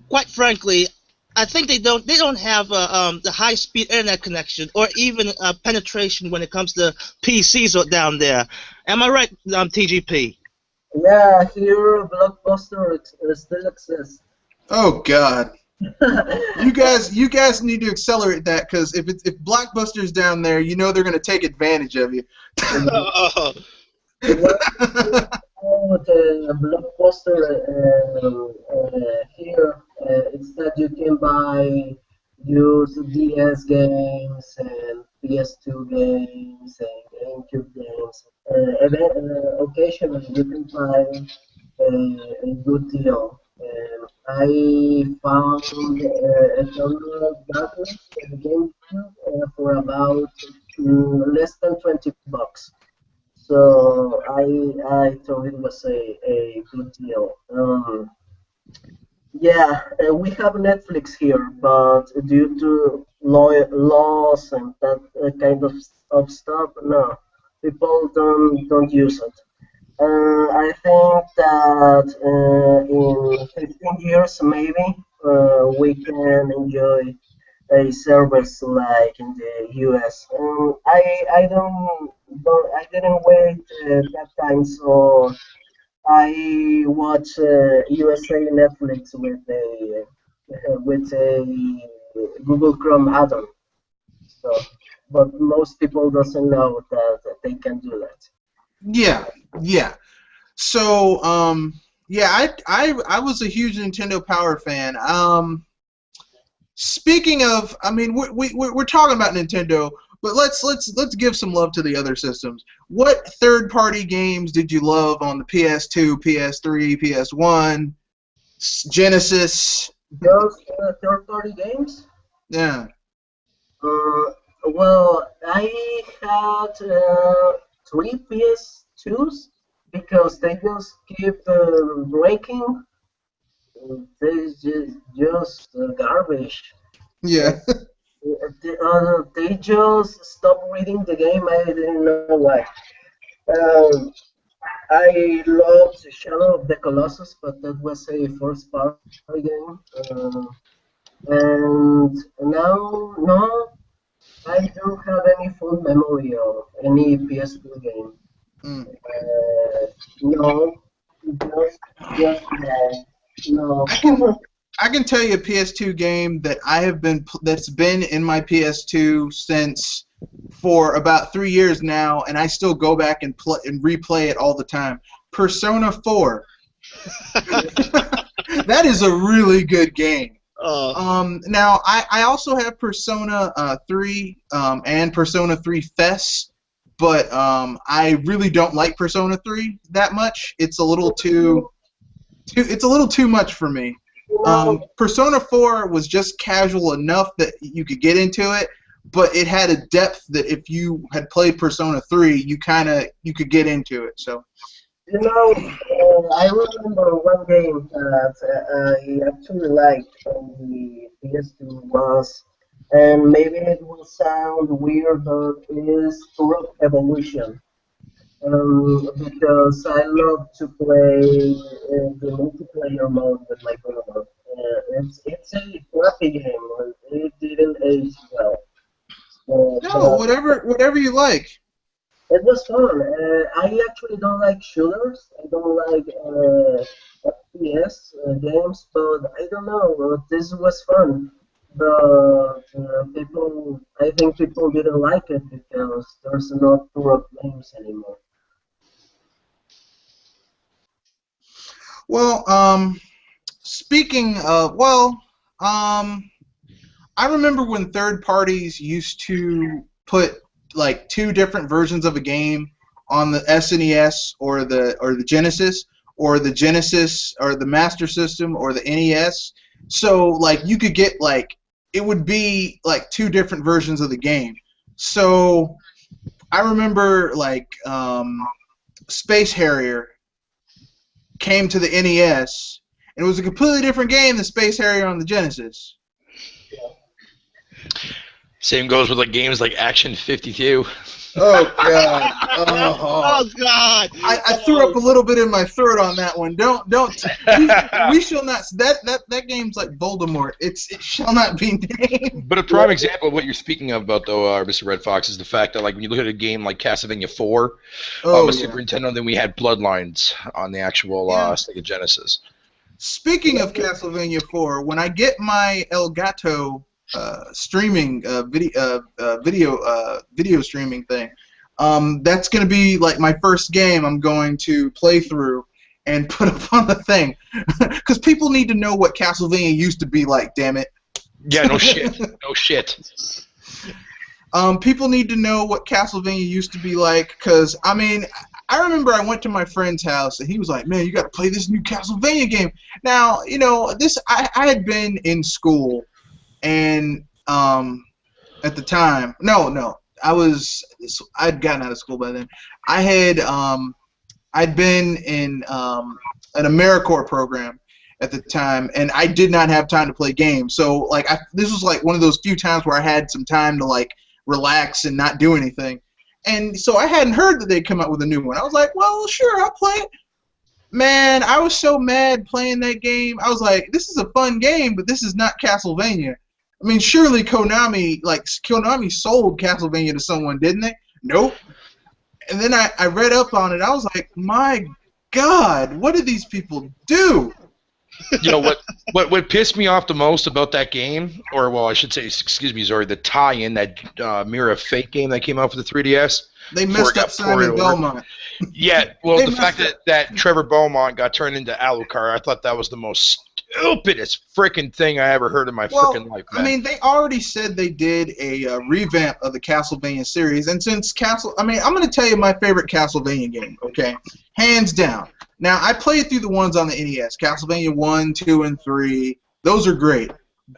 quite frankly, I think they don't have the high-speed internet connection or even penetration when it comes to PCs down there. Am I right, TGP? Yeah, here Blockbuster still exists. Oh God. You guys need to accelerate that, because if Blockbuster's down there, you know they're gonna take advantage of you. The Blockbuster here, it's that you can buy used DS games and PS2 games and GameCube games. Occasionally you can find a good deal. I found Eternal Darkness in GameCube for about less than $20. So I thought it was a good deal. Yeah, we have Netflix here, but due to laws and that kind of stuff, no, people don't use it. I think that in 15 years, maybe, we can enjoy a service like in the US. I didn't wait that time, so I watch USA Netflix with a Google Chrome add-on. So, but most people doesn't know that they can do that. Yeah, yeah. So, yeah, I was a huge Nintendo Power fan. Speaking of, I mean, we're talking about Nintendo, but let's give some love to the other systems. What third-party games did you love on the PS2, PS3, PS1, Genesis? Just third-party games. Yeah. Well, I had three PS2s because they just keep breaking. They just garbage. Yeah. They just stopped reading the game. I didn't know why. Um, I loved Shadow of the Colossus, but that was a first party game. And now, no, I don't have any full memory of any PS2 game. Mm. No, just no, no. I can I can tell you a PS2 game that that's been in my PS2 since for about 3 years now, and I still go back and replay it all the time. Persona 4. That is a really good game. Now I also have Persona 3 and Persona 3 FES, but I really don't like Persona 3 that much. It's a little too much for me. Persona 4 was just casual enough that you could get into it, but it had a depth that if you had played Persona 3, you could get into it. So. I remember one game that I actually liked on the PS2 was, and maybe it will sound weird, but it is Turok Evolution. Because I love to play the multiplayer mode with my brother. It's a crappy game. It didn't age well. No, whatever you like. It was fun. I actually don't like shooters. I don't like FPS games, but I don't know. This was fun. But I think people didn't like it because there's not Turok games anymore. Well, speaking of, I remember when third parties used to put like 2 different versions of a game on the SNES or the Genesis or the Master System or the NES. So like you could get like it would be like 2 different versions of the game. So I remember like Space Harrier came to the NES, and it was a completely different game than Space Harrier on the Genesis. Same goes with like games like Action 52. Oh God! Oh God! I threw up a little bit in my throat on that one. Don't. We shall not. That game's like Voldemort. It shall not be named. But a prime example of what you're speaking about, though, Mr. Red Fox, is the fact that like when you look at a game like Castlevania 4 on the Super Nintendo, then we had Bloodlines on the actual Sega Genesis. Speaking of Castlevania 4, when I get my Elgato streaming video streaming thing, that's going to be like my first game I'm going to play through and put up on the thing, because people need to know what Castlevania used to be like. Damn it. Yeah, no shit. No shit. People need to know what Castlevania used to be like, because I mean, I remember I went to my friend's house and he was like, "Man, you got to play this new Castlevania game." Now, you know, I had been in school. And at the time, I'd gotten out of school by then. I'd been in an AmeriCorps program at the time, and I did not have time to play games. So this was like one of those few times where I had some time to like relax and not do anything. And so I hadn't heard that they'd come out with a new one. I was like, well, sure, I'll play it. Man, I was so mad playing that game. I was like, this is a fun game, but this is not Castlevania. I mean, surely Konami sold Castlevania to someone, didn't they? Nope. And then I read up on it. I was like, my God, what did these people do? You know what pissed me off the most about that game, or well, I should say, excuse me, Zori, the tie-in, that Mirror of Fate game that came out for the 3DS. They messed up Simon Belmont. Yeah, well, the fact that Trevor Beaumont got turned into Alucard, I thought that was the most stupidest freaking thing I ever heard in my freaking life, man. I mean, they already said they did a revamp of the Castlevania series, and since I'm going to tell you my favorite Castlevania game, okay? Hands down. Now, I played through the ones on the NES, Castlevania 1, 2, and 3. Those are great.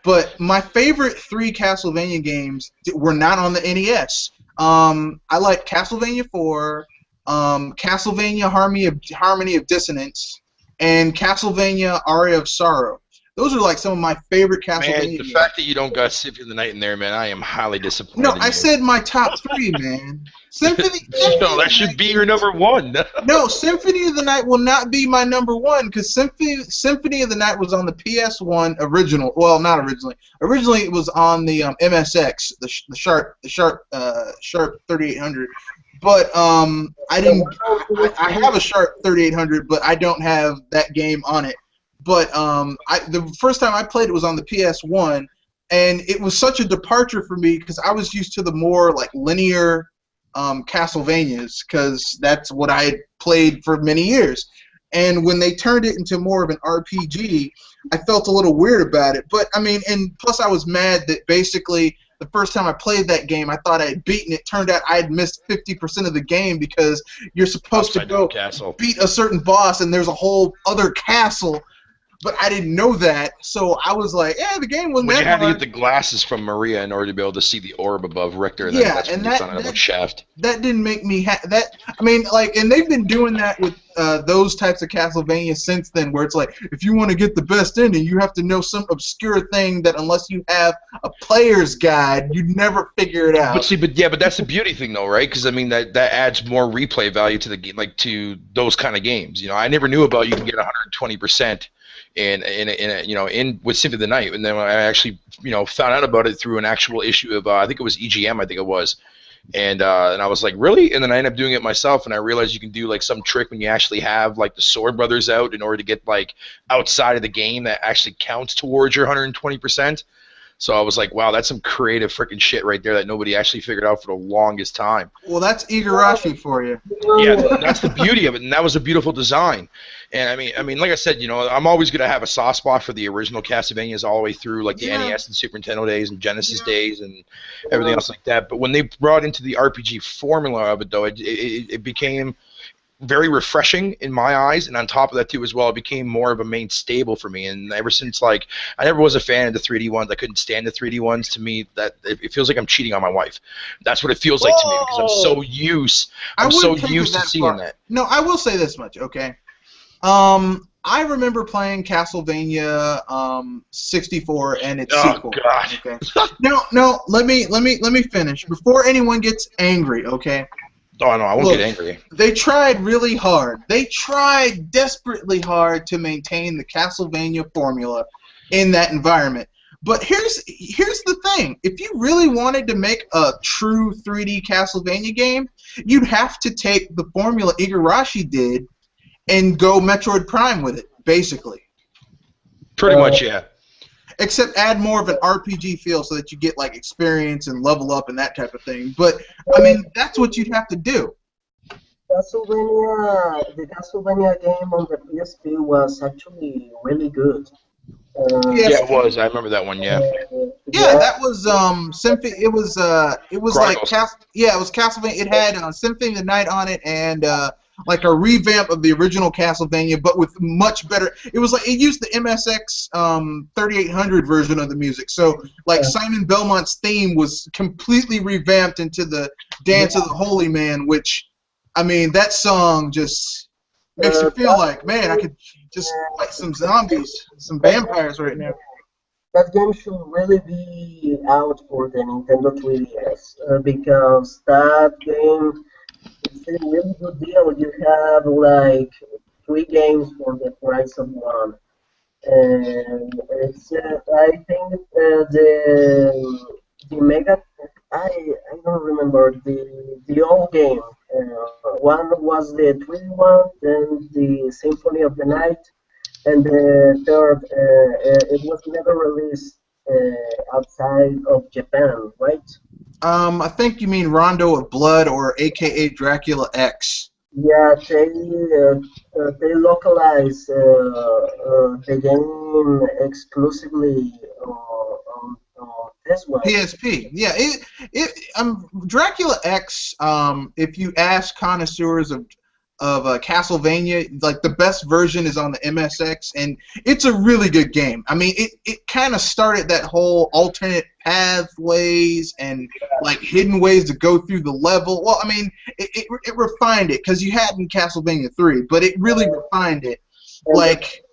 But my favorite 3 Castlevania games were not on the NES. I like Castlevania 4, Castlevania Harmony of Dissonance, and Castlevania Aria of Sorrow. Those are like some of my favorite Castlevania games. Man, the fact that you don't got Symphony of the Night in there, man, I am highly disappointed. No, I said my top 3, man. Symphony no, that should be your number 1. No, Symphony of the Night will not be my number 1 because Symphony of the Night was on the PS1 original. Well, not originally. Originally, it was on the MSX, the Sharp 3800. But I didn't. I have a Sharp 3800, but I don't have that game on it. But the first time I played it was on the PS1, and it was such a departure for me because I was used to the more like linear Castlevanias because that's what I had played for many years. And when they turned it into more of an RPG, I felt a little weird about it. But I mean, and plus I was mad that basically the first time I played that game, I thought I had beaten it. Turned out I had missed 50% of the game because you're supposed to go beat a certain boss, and there's a whole other castle. But I didn't know that, so I was like, "Yeah, the game wasn't that hard." You had to get the glasses from Maria in order to be able to see the orb above Richter. And that's when you found out about Shaft. That didn't make me and they've been doing that with those types of Castlevania since then, where it's like, if you want to get the best ending, you have to know some obscure thing that unless you have a player's guide, you'd never figure it out. But that's the beauty thing, though, right? Because I mean that adds more replay value to the game, like to those kind of games. You know, I never knew about you can get 120%. In with Symphony of the Night, and then I actually found out about it through an actual issue of I think it was EGM, I think it was, and I was like, really? And then I ended up doing it myself, and I realized you can do like some trick when you actually have like the Sword Brothers out in order to get like outside of the game that actually counts towards your 120%. So I was like, wow, that's some creative freaking shit right there that nobody actually figured out for the longest time. Well, that's Igarashi for you. Yeah, that's the beauty of it, and that was a beautiful design. And I mean, like I said, I'm always gonna have a soft spot for the original Castlevanias all the way through, like the NES and Super Nintendo days and Genesis days and everything else like that. But when they brought into the RPG formula of it, though, it became very refreshing in my eyes, and on top of that too as well, it became more of a main stable for me. And ever since, like, I never was a fan of the 3D ones. I couldn't stand the 3D ones. To me, that it feels like I'm cheating on my wife. That's what it feels like to me because I'm so used to seeing that. No, I will say this much, okay? I remember playing Castlevania 64 and its sequel. Oh God! Okay. No, let me finish before anyone gets angry, okay? Oh, no, I won't get angry. They tried really hard. They tried desperately hard to maintain the Castlevania formula in that environment. But here's the thing. If you really wanted to make a true 3D Castlevania game, you'd have to take the formula Igarashi did and go Metroid Prime with it, basically. Pretty much, yeah. Except add more of an RPG feel so that you get like experience and level up and that type of thing. But I mean, that's what you'd have to do. The Castlevania game on the PSP was actually really good. Yeah, it was. I remember that one. Yeah. Yeah, that was Symphony. It was like it was Castlevania. It had Symphony of the Night on it and like a revamp of the original Castlevania, but with much better. It was like it used the MSX 3800 version of the music. So like Simon Belmont's theme was completely revamped into the Dance of the Holy Man, which I mean that song just makes you feel like, man, I could just fight some zombies, some vampires right now. that game should really be out for the Nintendo 3DS because that game is a really good deal. You have like 3 games for the price of one. And it's I think the Mega I don't remember the old game. One was the 3D one, then the Symphony of the Night, and the third it was never released outside of Japan, right? I think you mean Rondo of Blood, or AKA Dracula X. Yeah, they localize the game exclusively on this one. PSP. Yeah, Dracula X. If you ask connoisseurs of Castlevania, like the best version is on the MSX, and it's a really good game. I mean, it kind of started that whole alternate pathways and like hidden ways to go through the level. Well, I mean, it refined it because you had in Castlevania 3, but it really refined it. Like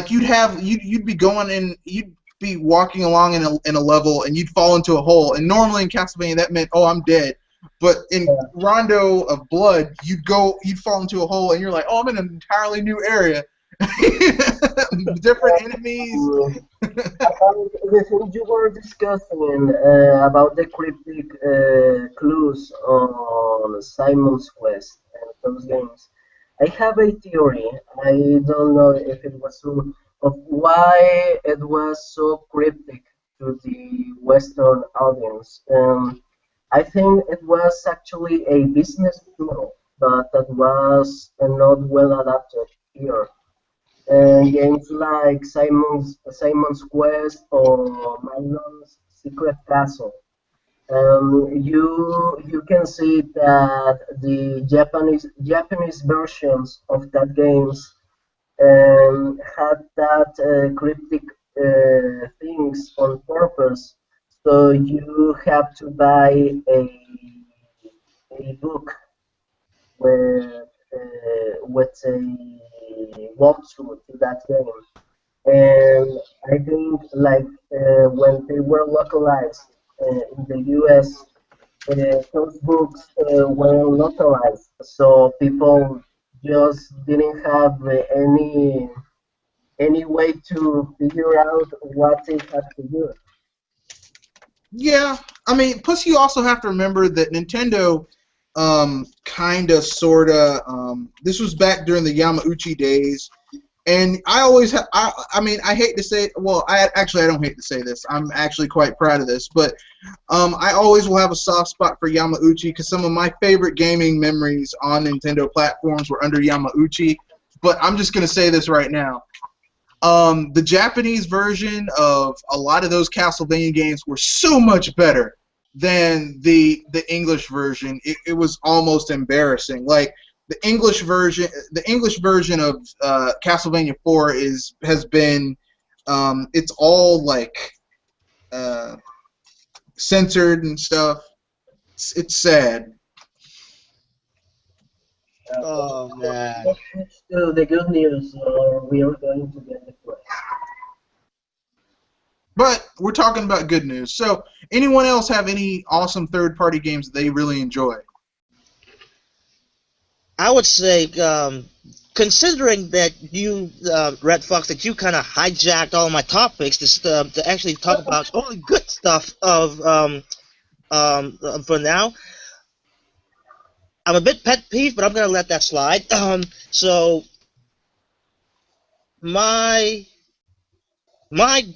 you'd be going in, you'd be walking along in a level, and you'd fall into a hole. And normally in Castlevania that meant, oh, I'm dead. But in Rondo of Blood, you'd fall into a hole, and you're like, oh, I'm in an entirely new area. Different enemies. The thing you were discussing about the cryptic clues on Simon's Quest and those games, I have a theory. I don't know if it was true of why it was so cryptic to the Western audience. I think it was actually a business model, but that was not well adapted here. And games like Simon's Quest or Milon's Secret Castle, you can see that the Japanese versions of that games had that cryptic things on purpose. So you have to buy a book with a walkthrough to that game. And I think like when they were localized in the US, those books were localized, so people just didn't have any way to figure out what they had to do. Yeah, I mean, plus you also have to remember that Nintendo kind of, sort of, this was back during the Yamauchi days, and I always I mean, I hate to say, well, I don't hate to say this, I'm actually quite proud of this, but I always will have a soft spot for Yamauchi because some of my favorite gaming memories on Nintendo platforms were under Yamauchi, but I'm just going to say this right now. The Japanese version of a lot of those Castlevania games were so much better than the English version. It was almost embarrassing. Like the English version of Castlevania 4 has been it's all like censored and stuff. It's sad. Oh man. So the good news, we are going to get the quest. But we're talking about good news. So, anyone else have any awesome third-party games that they really enjoy? I would say, considering that you, Red Fox, that you kind of hijacked all my topics to actually talk about only good stuff for now. I'm a bit pet peeved, but I'm gonna let that slide. So my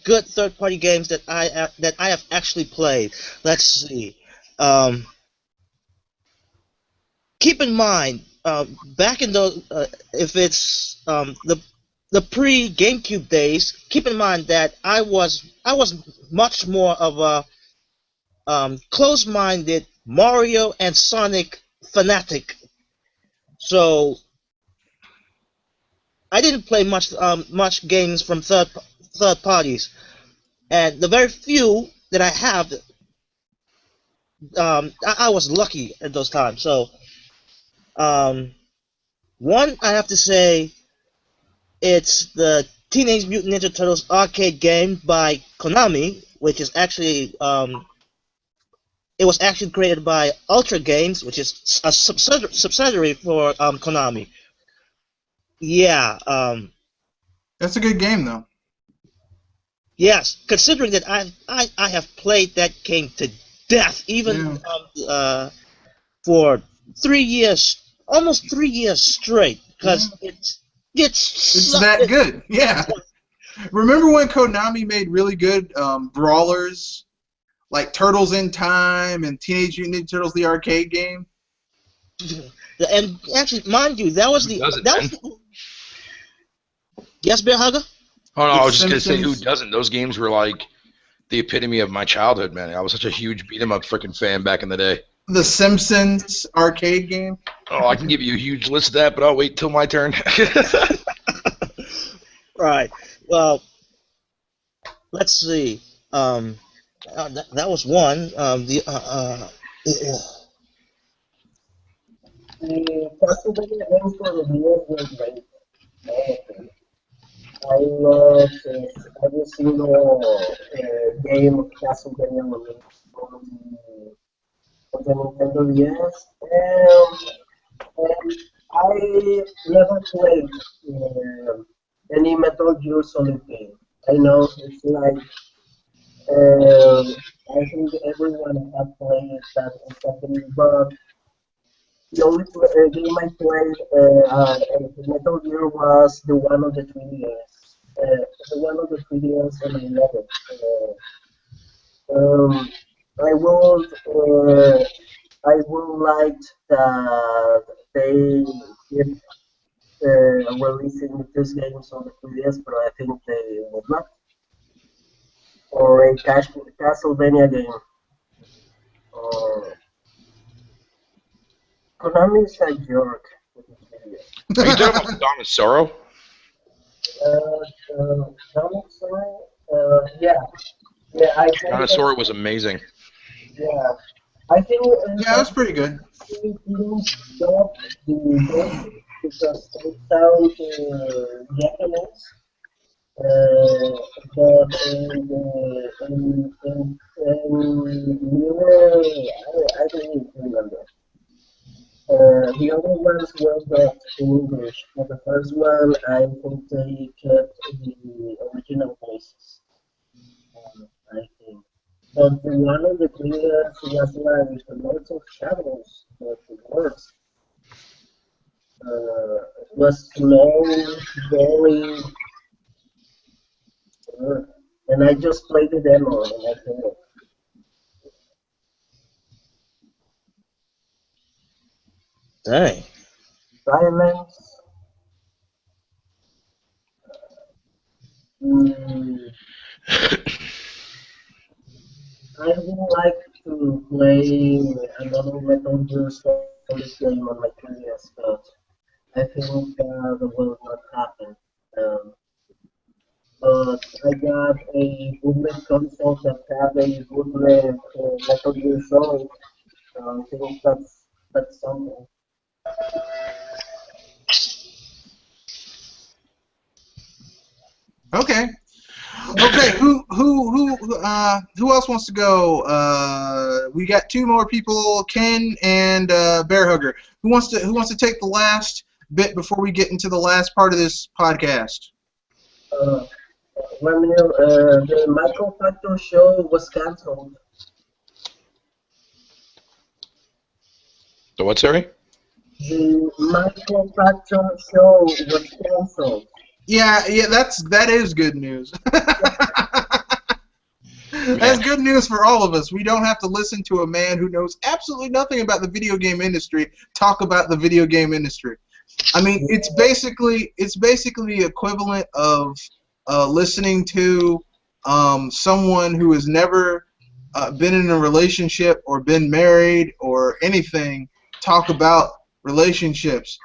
good third-party games that I have actually played. Let's see. Keep in mind, back in those, if it's the pre-GameCube days, keep in mind that I was much more of a close-minded Mario and Sonic fanatic. So I didn't play much games from third parties, and the very few that I have, I was lucky at those times. So one, I have to say, it's the Teenage Mutant Ninja Turtles arcade game by Konami, which is actually it was actually created by Ultra Games, which is a subsidiary for Konami. Yeah. That's a good game, though. Yes, considering that I have played that game to death, even for 3 years, almost 3 years straight, because it's that good. Yeah. Remember when Konami made really good brawlers, like Turtles in Time and Teenage Mutant Ninja Turtles the arcade game? And actually, mind you, that was the Yes, Bear Hugger? Oh no, I was just Simpsons. gonna say, who doesn't? Those games were like the epitome of my childhood, man. I was such a huge beat 'em up freaking fan back in the day. The Simpsons arcade game? Oh, I can give you a huge list of that, but I'll wait till my turn. Right. Well, let's see. That was one. The Castlevania games for the DS were great. All of them. I loved every single game of Castlevania on the Nintendo DS. And I never played any Metal Gear Solid game. I know it's like I think everyone has played that game, but the only game I played Metal Gear was the one on the 3DS. The one on the 3DS, and I love it. I would like that they keep releasing these games on the 3DS, but I think they will not. Or a Castlevania game. Konami is a jerk with the 3DS. Are you talking about Dawn of Sorrow? Yeah. Yeah, I think Dawn of Sorrow was amazing. Yeah. I think Yeah, that's pretty good. They didn't stop the game because it sounds Japanese. But I don't even remember. The other ones were dubbed in English. For the first one, I think they kept the original voices. I think. But the one on the previous was like lots of shadows, but the words. It was slow, boring, and I just played the demo and I think Dang. silence. I would like to play another Metal Gear Solid game on my 3DS, but I think that will not happen. But I got a bootleg console that had a bootleg Metal Gear Solid. I think that's something. Okay. Okay, who else wants to go? We got two more people, Ken and Bear Hugger. Who wants to take the last bit before we get into the last part of this podcast? The Michael Factor show was cancelled. The what, sorry? The Michael Factor show was cancelled. Yeah, that is good news. That's good news for all of us. We don't have to listen to a man who knows absolutely nothing about the video game industry talk about the video game industry. I mean, it's basically the equivalent of listening to someone who has never been in a relationship or been married or anything talk about relationships.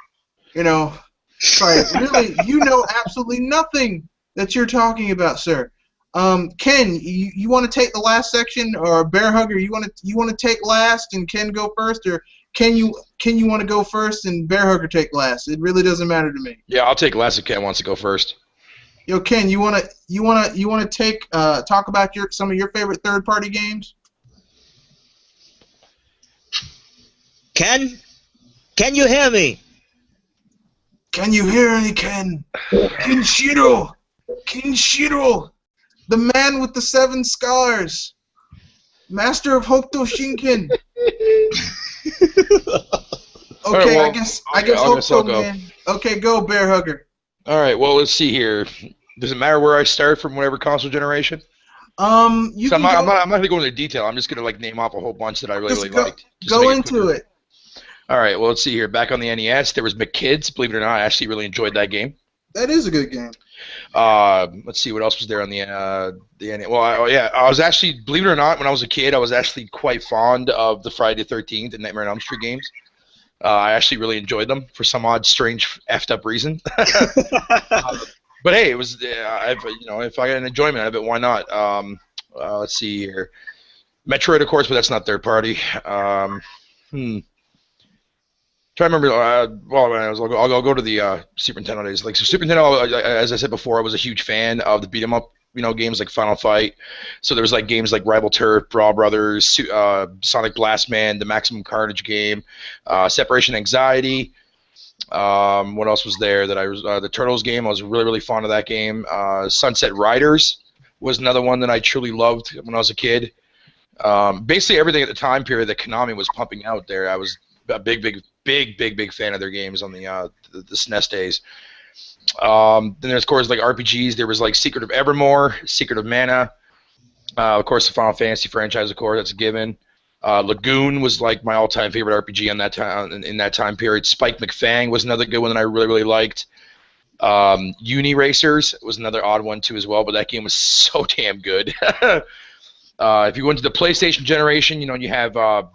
You know, sorry, really, you know absolutely nothing that you're talking about, sir. Ken, you want to take the last section, or Bear Hugger, you want to take last and Ken go first, or Ken you want to go first and Bear Hugger take last? It really doesn't matter to me. Yeah, I'll take last if Ken wants to go first. Yo, Ken, you wanna talk about some of your favorite third-party games? Ken, can you hear me? Can you hear me, Ken? Kenshiro, the man with the 7 scars, master of Hokuto Shinken. Okay, well, I guess Hokuto, man. Okay, go, Bear Hugger. All right, well, let's see here. Does it matter where I start from whatever console generation? I'm not going to go into detail. I'm just going to like name off a whole bunch that I really liked. Go into it. All right, well, let's see here. Back on the NES, there was McKids. Believe it or not, I actually really enjoyed that game. That is a good game. Let's see what else was there on the NES. Well, I was actually, believe it or not, when I was a kid, I was actually quite fond of the Friday the 13th and Nightmare on Elm Street games. I actually really enjoyed them for some odd, strange, effed up reason. But hey, it was, if I got an enjoyment out of it, why not? Let's see here. Metroid, of course, but that's not third party. Try to remember. I'll go to the Super Nintendo days. Like, so Super Nintendo, as I said before, I was a huge fan of the beat 'em up, games like Final Fight. So there was like games like Rival Turf, Brawl Brothers, Sonic Blast Man, the Maximum Carnage game, Separation Anxiety. What else was there that I was? The Turtles game. I was really fond of that game. Sunset Riders was another one that I truly loved when I was a kid. Basically everything at the time period that Konami was pumping out there, I was a big fan of their games on the SNES days. Then there's, of course, like RPGs. There was like Secret of Evermore, Secret of Mana. Of course, the Final Fantasy franchise, of course, that's a given. Lagoon was like my all-time favorite RPG on that time in that time period. Spike McFang was another good one that I really liked. Uni Racers was another odd one too as well, but that game was so damn good. If you went to the PlayStation generation, you have. Of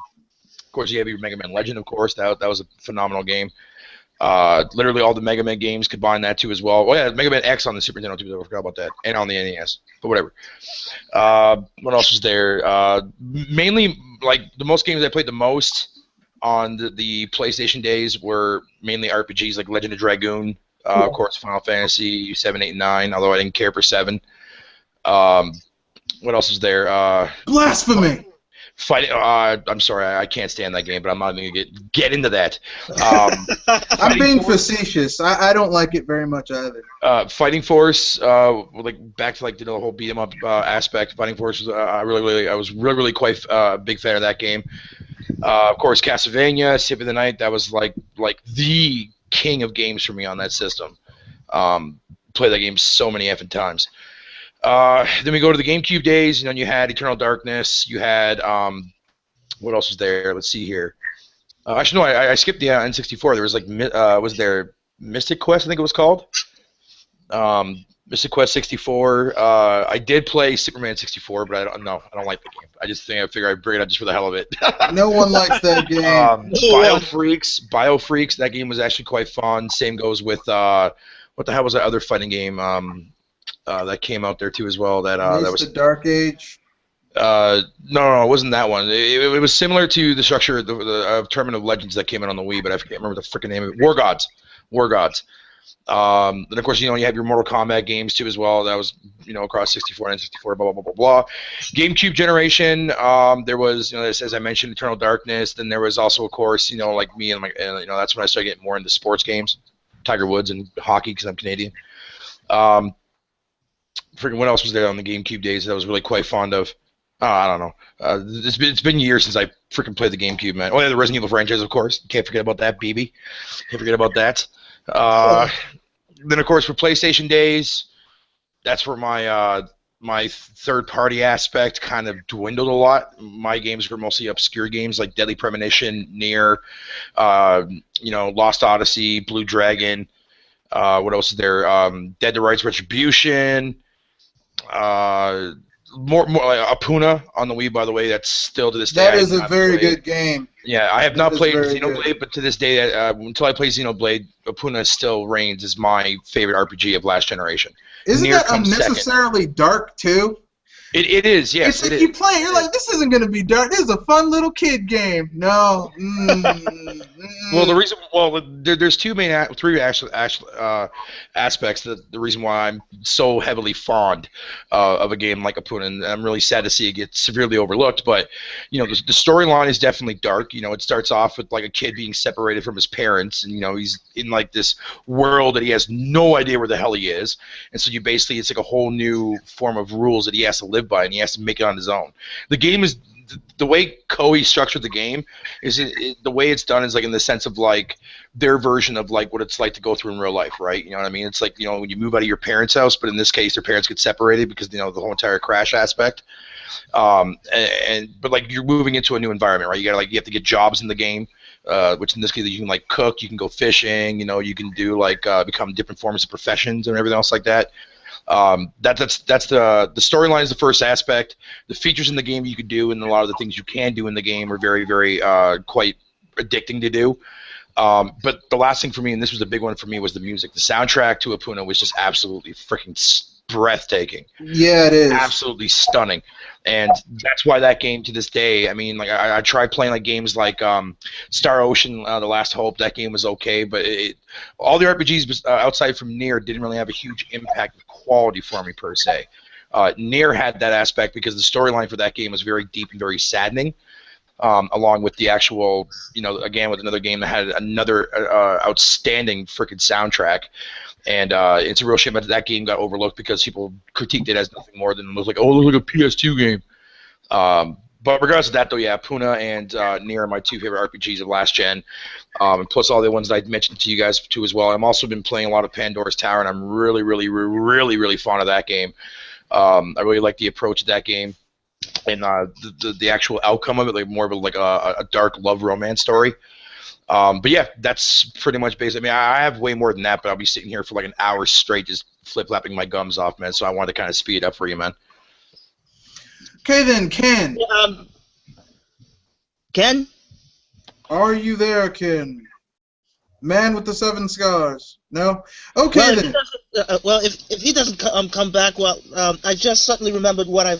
course, you have your Mega Man Legend, of course. That was a phenomenal game. Literally all the Mega Man games combine that too as well. Oh yeah, Mega Man X on the Super Nintendo too. I forgot about that, and on the NES. But whatever. What else was there? Mainly, like the most games I played the most on the PlayStation days were mainly RPGs, like Legend of Dragoon. Of course, Final Fantasy 7, 8, and 9. Although I didn't care for 7. What else is there? Blasphemy. Fighting. I'm sorry, I can't stand that game, but I'm not even gonna get into that. I'm being facetious. I don't like it very much either. Fighting Force, like back to like the whole beat 'em up aspect. Fighting Force was I was really quite a big fan of that game. Of course, Castlevania, Symphony of the Night. That was like the king of games for me on that system. Played that game so many effing times. Then we go to the GameCube days. You had Eternal Darkness. You had what else was there? Let's see here. Actually, no, I skipped the N64. There was like was there Mystic Quest? I think it was called. Mystic Quest 64. I did play Superman 64, but I don't like the game. I figure I'd bring it up just for the hell of it. No one likes that game. BioFreaks. That game was actually quite fun. Same goes with what the hell was that other fighting game? That came out there too as well. That was the Dark Age. No, it wasn't that one. It was similar to the structure of the Tournament of Legends that came in on the Wii, but I can't remember the freaking name of it. War Gods. Then of course you have your Mortal Kombat games too as well. That was across 64 and 64. Blah blah blah blah blah. GameCube generation. There was as I mentioned, Eternal Darkness. Then there was also of course like me and that's when I started getting more into sports games, Tiger Woods and hockey because I'm Canadian. What else was there on the GameCube days that I was really quite fond of? I don't know. It's been years since I freaking played the GameCube, man. Oh yeah, the Resident Evil franchise, of course. Can't forget about that, BB. Can't forget about that. Then of course for PlayStation days, that's where my third-party aspect kind of dwindled a lot. My games were mostly obscure games like Deadly Premonition, Nier, Lost Odyssey, Blue Dragon. What else is there? Dead to Rights Retribution. More like Apuna on the Wii, by the way. That's still to this day. That is a very good game. Yeah, I have not played Xenoblade, but to this day, until I play Xenoblade, Apuna still reigns as my favorite RPG of last generation. Isn't that unnecessarily dark too? It is, yes. It's like you play, you're like, this isn't gonna be dark. This is a fun little kid game. No. Well, there's three aspects. The reason why I'm so heavily fond of a game like Apuna, and I'm really sad to see it get severely overlooked. But the storyline is definitely dark. It starts off with like a kid being separated from his parents, and he's in like this world that he has no idea where the hell he is, and so it's like a whole new form of rules that he has to live by, and he has to make it on his own. The game is. The way Koei structured the game is the way it's done is like in the sense of like their version of like what it's like to go through in real life, right? You know what I mean? It's like when you move out of your parents' house, but in this case their parents get separated because the whole entire crash aspect. But like you're moving into a new environment, right? You have to get jobs in the game, which in this case you can like cook, you can go fishing, you can do like become different forms of professions and everything else like that. That's the storyline is the first aspect. The features in the game you could do and a lot of the things you can do in the game are very, very quite addicting to do. But the last thing for me, and this was a big one for me, was the music. The soundtrack to Apuna was just absolutely freaking breathtaking. Yeah, it is. Absolutely stunning. And that's why that game to this day, I mean, like I tried playing like games like Star Ocean, The Last Hope. That game was okay, but all the RPGs outside from Nier didn't really have a huge impact of quality for me per se. Nier had that aspect because the storyline for that game was very deep and very saddening. Along with the actual, again with another game that had another outstanding freaking soundtrack. And it's a real shame that that game got overlooked because people critiqued it as nothing more than it was like, oh, it looks like a PS2 game. But regardless of that, though, yeah, Puna and Nier are my two favorite RPGs of last gen, plus all the ones that I mentioned to you guys too as well. I've also been playing a lot of Pandora's Tower, and I'm really, really, really, really fond of that game. I really like the approach of that game and the actual outcome of it, like more of a dark love romance story. But yeah, that's pretty much basic. I mean, I have way more than that, but I'll be sitting here for like an hour straight just flip-flapping my gums off, man, so I wanted to kind of speed it up for you, man. Okay then, Ken. Ken? Are you there, Ken? Man with the 7 scars. No? Okay then. If he doesn't come back, I just suddenly remembered what I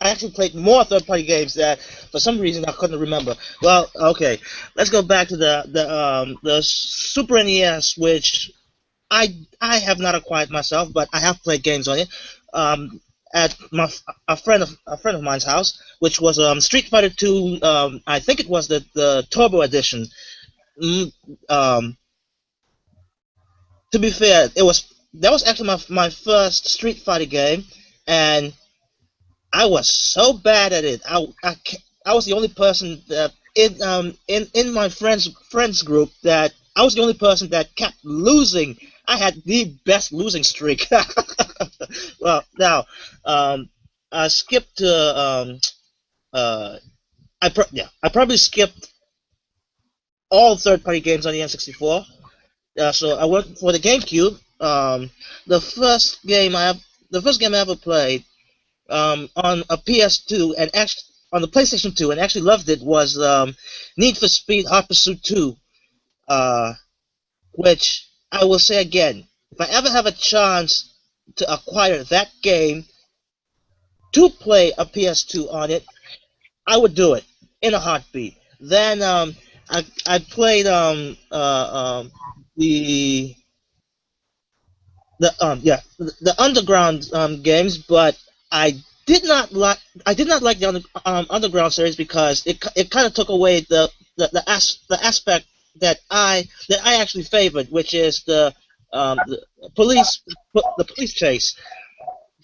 actually played more third-party games that for some reason I couldn't remember. Well, okay, let's go back to the Super NES, which I have not acquired myself, but I have played games on it. At a friend of mine's house, which was Street Fighter 2. I think it was the Turbo Edition. To be fair, that was actually my first Street Fighter game, and I was so bad at it. I was the only person that in my friends group that I was the only person that kept losing. I had the best losing streak. Well, now I skipped to I probably skipped all third-party games on the N64. So I went for the GameCube. The first game I ever played on a PS2 and actually on the PlayStation 2 and actually loved it was Need for Speed Hot Pursuit 2, which I will say again, if I ever have a chance to acquire that game to play a PS2 on it, I would do it in a heartbeat. Then I played the Underground games, but I did not like the Underground series because it kind of took away the aspect that I actually favored, which is the police chase.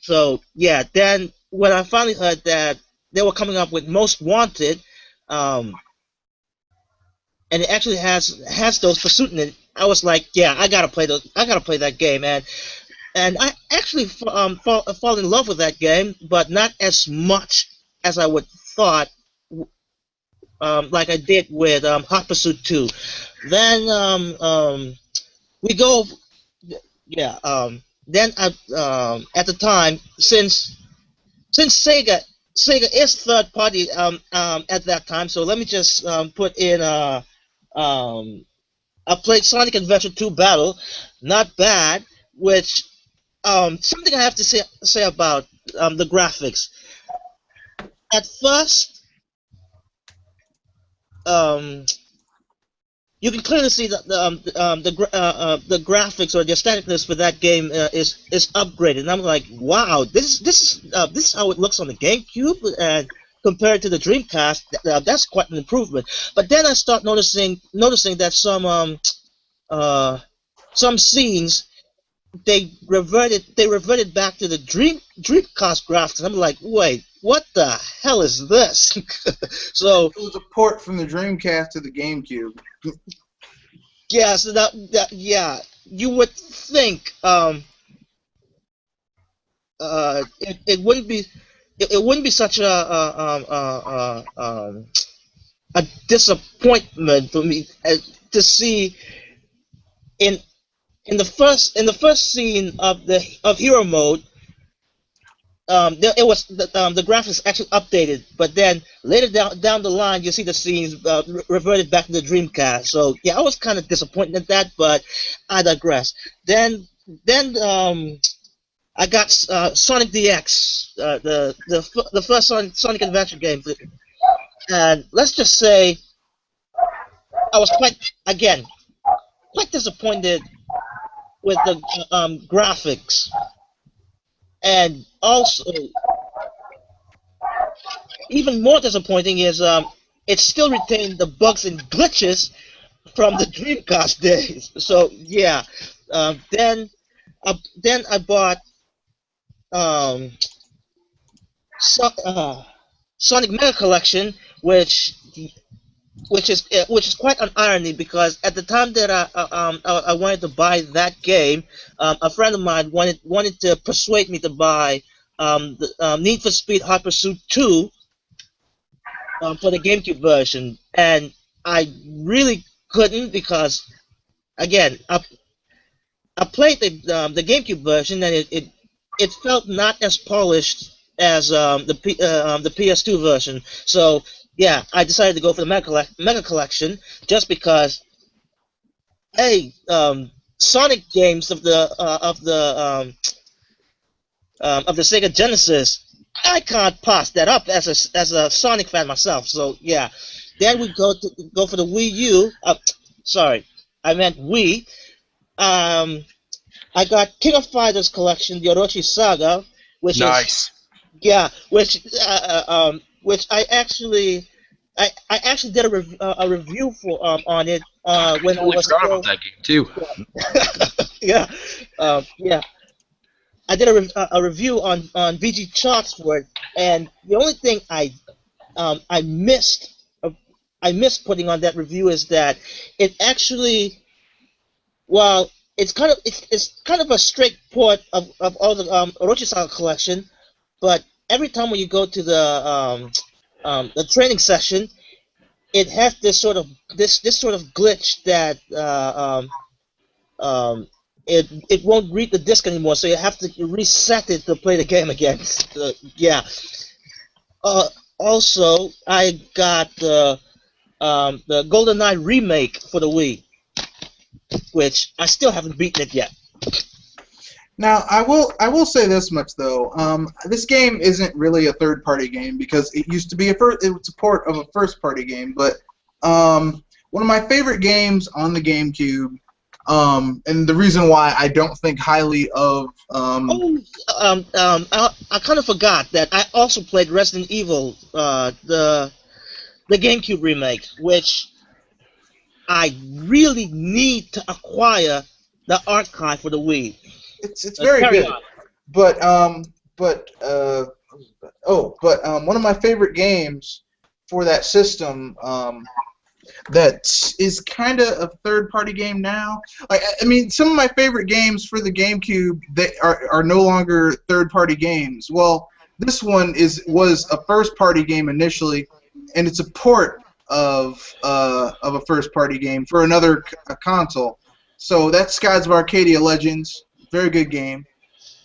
So yeah, then when I finally heard that they were coming up with Most Wanted, and it actually has those pursuit in it, I was like, yeah, I gotta play that game, and I actually fall in love with that game, but not as much as I would thought, like I did with Hot Pursuit 2. Then we go, yeah. Then at the time, since Sega is third party at that time, so let me just put in I played Sonic Adventure 2 Battle, not bad. Which something I have to say about the graphics. At first, you can clearly see that the graphics or the aestheticness for that game is upgraded, and I'm like, wow, this is how it looks on the GameCube, and compared to the Dreamcast, that's quite an improvement. But then I start noticing that some scenes they reverted back to the Dreamcast graphics, and I'm like, wait, what the hell is this? So it was a port from the Dreamcast to the GameCube. Yeah, so yeah, you would think it wouldn't be such a disappointment for me to see in the first scene of Hero Mode. It was the graphics actually updated, but then later down the line, you see the scenes reverted back to the Dreamcast. So yeah, I was kind of disappointed at that, but I digress. Then I got Sonic DX, the first Sonic Adventure game, and let's just say I was quite disappointed with the graphics. And also, even more disappointing is it still retained the bugs and glitches from the Dreamcast days. So yeah, then I bought Sonic Mega Collection, which is quite an irony, because at the time that I wanted to buy that game, a friend of mine wanted to persuade me to buy the Need for Speed Hot Pursuit 2 for the GameCube version, and I really couldn't, because again I played the GameCube version, and it felt not as polished as the PS2 version. So yeah, I decided to go for the Mega Collection just because, hey, Sonic games of the Sega Genesis, I can't pass that up as a Sonic fan myself. So yeah, then we go for the Wii U. Sorry, I meant Wii. I got King of Fighters Collection, the Orochi Saga, which nice. Which I actually did a review for on it when I was forgot about that game too. Yeah, yeah. I did a review on VG Charts for it, and the only thing I missed putting on that review is that it actually, well, it's kind of a straight port of all the Orochi Saga collection, but every time when you go to the training session, it has this sort of glitch that it won't read the disc anymore, so you have to reset it to play the game again. Yeah. Also, I got the GoldenEye remake for the Wii, which I still haven't beaten it yet. Now, I will say this much though. This game isn't really a third-party game because it used to be it was a port of a first-party game. But one of my favorite games on the GameCube, and the reason why I don't think highly of I kind of forgot that I also played Resident Evil, the GameCube remake, which I really need to acquire the archive for the Wii. It's very good, but one of my favorite games for that system that is kind of a third-party game now. Like, I mean, some of my favorite games for the GameCube are no longer third-party games. Well, this one was a first-party game initially, and it's a port of a first-party game for another console. So that's Skies of Arcadia Legends. Very good game.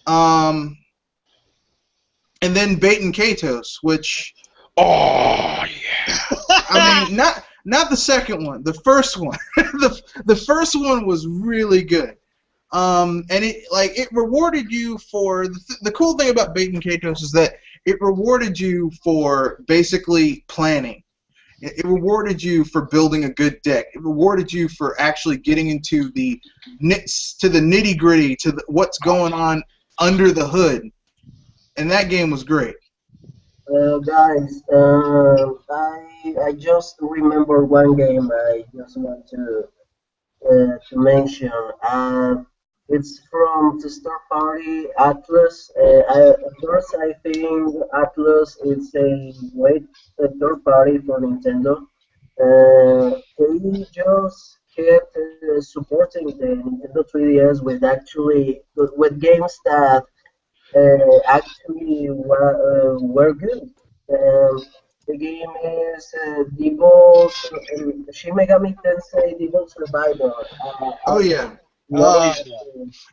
And then Baten Kaitos, which... Oh, yeah. I mean, not the second one. The first one. The first one was really good. And it rewarded you for the cool thing about Bacon Katos is that it rewarded you for basically planning. It rewarded you for building a good deck. It rewarded you for actually getting into the nitty gritty, to what's going on under the hood. And that game was great. Guys, I just remember one game I just want to mention. It's from the third party Atlas. First, I think Atlas is a great third party for Nintendo. They just kept supporting the Nintendo 3DS with games that actually were good. The game is Shin Megami Tensei Devil Survivor. Oh yeah. Love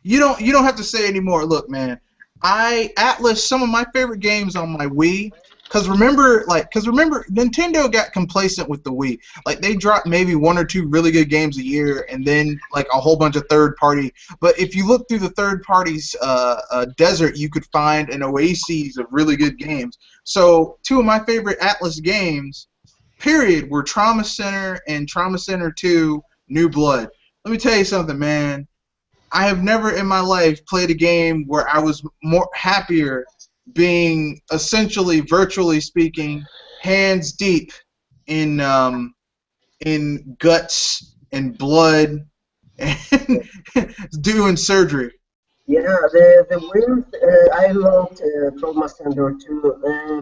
You don't have to say anymore. Look, man, Atlas, some of my favorite games on my Wii. Cause remember, Nintendo got complacent with the Wii. Like they dropped maybe 1 or 2 really good games a year, and then like a whole bunch of third party. But if you look through the third party's desert, you could find an oasis of really good games. So 2 of my favorite Atlas games, period, were Trauma Center and Trauma Center 2: New Blood. Let me tell you something, man. I have never in my life played a game where I was more happier being essentially, virtually speaking, hands deep in guts and blood and doing surgery. Yeah, the weird, I loved Trauma Center too,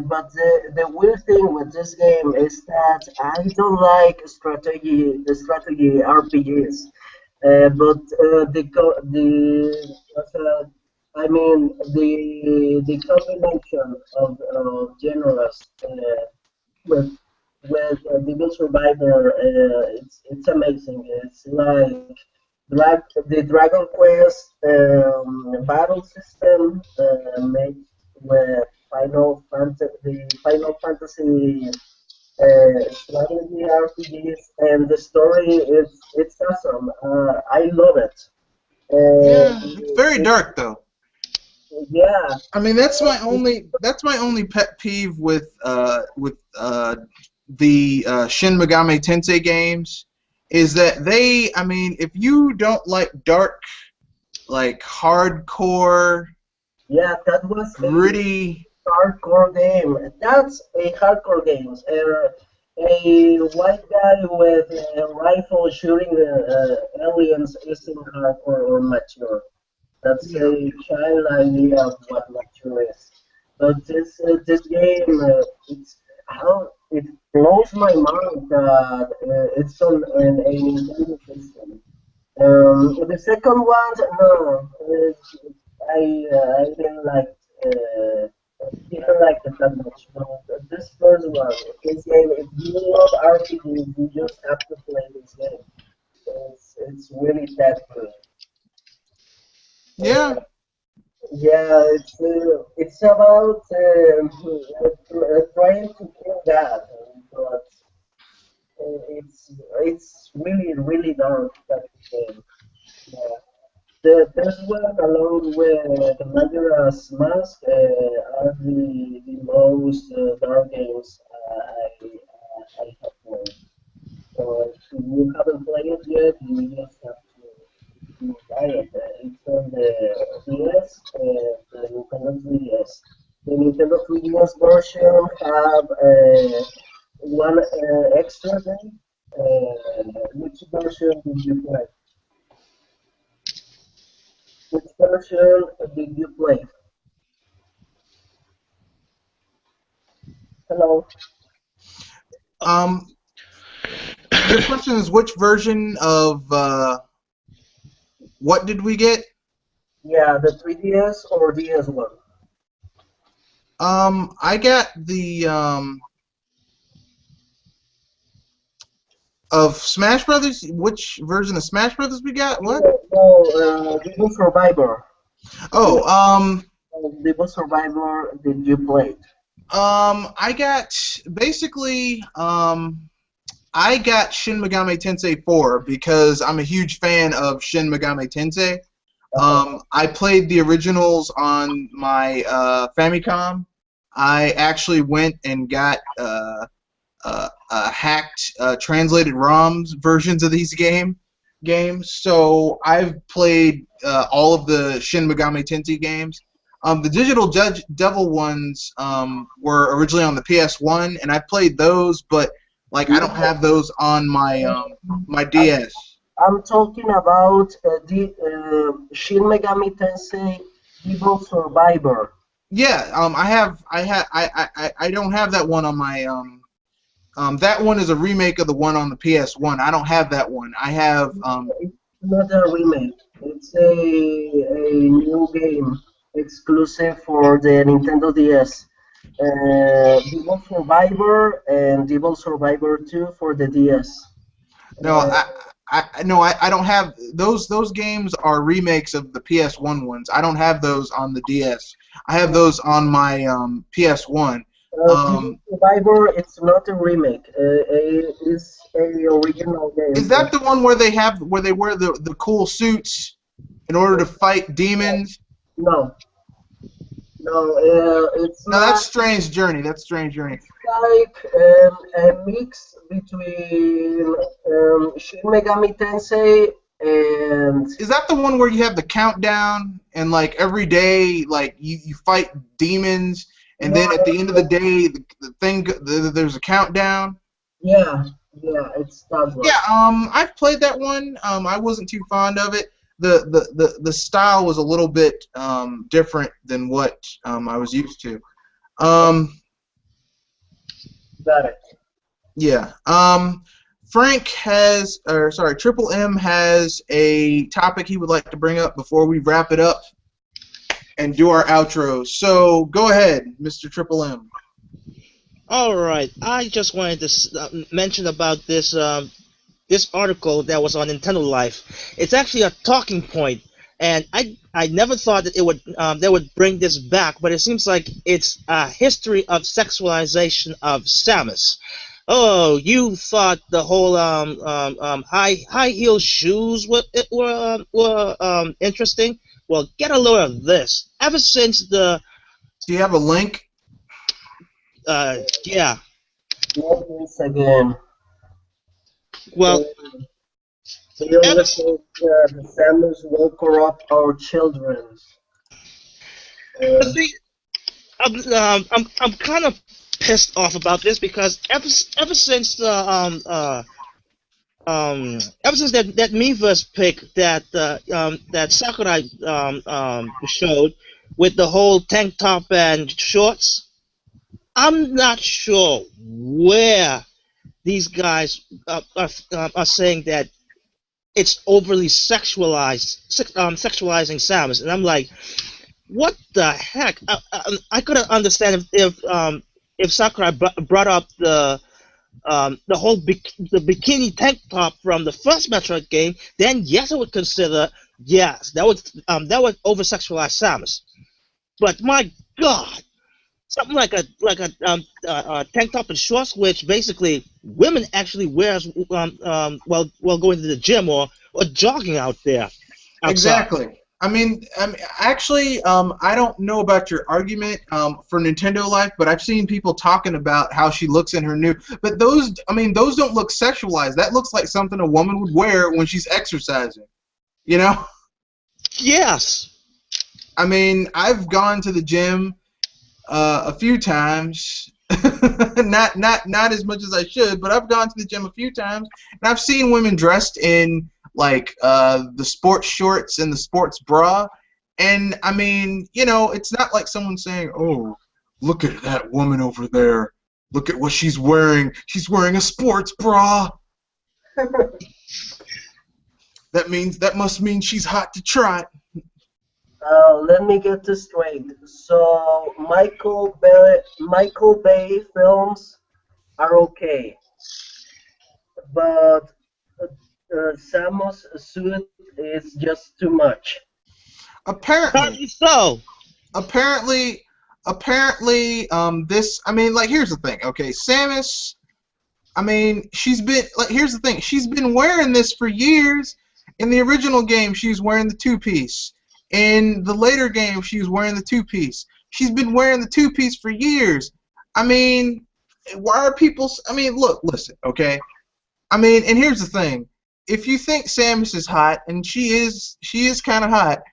but the weird thing with this game is that I don't like strategy RPGs, but the combination of genres with Devil Survivor, it's amazing. It's like the Dragon Quest battle system made with the Final Fantasy strategy RPGs, and the story it's awesome. I love it. Yeah, it's very dark though. Yeah. I mean, that's my only pet peeve with the Shin Megami Tensei games is that if you don't like dark, like hardcore, yeah, that was gritty, hardcore game. That's a hardcore game. A white guy with a rifle shooting aliens isn't hardcore or mature. That's a child idea of what mature is. But this game, it blows my mind that it's on a Nintendo system. The second one, no, I didn't like it that much. But this first one, this game, if you love RPGs, you just have to play this game. It's really that good. yeah. Yeah, it's about trying to kill God, but it's really dark that game. Yeah. This one, along with the Majora's Mask, are the most dark games I have played. So if you haven't played it yet, you just have to buy it. It's on the DS, the Nintendo 3DS. The Nintendo 3DS version have one extra game. Which version did you play? Which version did you play? Hello. The question is, which version of what did we get? Yeah, the 3DS or DS1? I got the of Smash Brothers. Which version of Smash Brothers we got? What? No, Devil Survivor. Oh, Devil Survivor, did you play? I got basically I got Shin Megami Tensei 4 because I'm a huge fan of Shin Megami Tensei. I played the originals on my Famicom. I actually went and got hacked, translated ROMs versions of these games. So I've played all of the Shin Megami Tensei games. The Digital Devil ones were originally on the PS1, and I played those, but like I don't have those on my my DS. I'm talking about the Shin Megami Tensei Evil Survivor. Yeah, I don't have that one on my that one is a remake of the one on the PS1. I don't have that one. I have It's not a remake. It's a new game exclusive for the Nintendo DS. Devil Survivor and Devil Survivor 2 for the DS. no, I don't have those. Those games are remakes of the PS1 ones. I don't have those on the DS. I have those on my PS1. Devil Survivor, it's not a remake. It's a original game. Is that the one where they wear the cool suits in order to fight demons? No. No, it's No, not. that's Strange Journey. That's Strange Journey. Like a mix between Shin Megami Tensei and Is that the one where you have the countdown and like every day like you fight demons and then at the end of the day there's a countdown? yeah, it's that one. Yeah, I've played that one. I wasn't too fond of it. The style was a little bit different than what I was used to. Got it. Yeah. Triplemmm has a topic he would like to bring up before we wrap it up and do our outro. So go ahead, Mr. Triplemmm. All right, I just wanted to mention about this this article that was on Nintendo Life. It's actually a talking point, and I never thought that it would they would bring this back, but it seems like it's a history of sexualization of Samus. Oh, you thought the whole high heel shoes were interesting? Well, get a load of this. Ever since the Do you have a link? yeah. What is again? Well, You understand the Samus will corrupt our children. see, I'm kind of pissed off about this because ever since the ever since that Miiverse pic that Sakurai showed with the whole tank top and shorts, I'm not sure where these guys are saying that it's overly sexualizing Samus, and I'm like, what the heck? I couldn't understand if Sakurai brought up the whole the bikini tank top from the first Metroid game, then yes, I would consider yes that would over sexualize Samus. But my God, something like a tank top and shorts, which basically women actually wears while going to the gym or jogging out there. Outside. Exactly. I mean, actually, I don't know about your argument for Nintendo Life, but I've seen people talking about how she looks in her new. But those don't look sexualized. That looks like something a woman would wear when she's exercising. You know? Yes. I mean, I've gone to the gym a few times. not as much as I should, but I've gone to the gym a few times, and I've seen women dressed in like the sports shorts and the sports bra, and I mean, you know, it's not like someone saying, "Oh, look at that woman over there. Look at what she's wearing. She's wearing a sports bra." That must mean she's hot to trot. Let me get this straight. So Michael Bay films are okay, but Samus' suit is just too much. Apparently so. Apparently, this. I mean, like, here's the thing. Okay, Samus. I mean, here's the thing. She's been wearing this for years. In the original game, she was wearing the two-piece. In the later game, she was wearing the two-piece. She's been wearing the two-piece for years. I mean, why are people... I mean, look, listen, okay? I mean, and here's the thing. If you think Samus is hot, and she is kind of hot,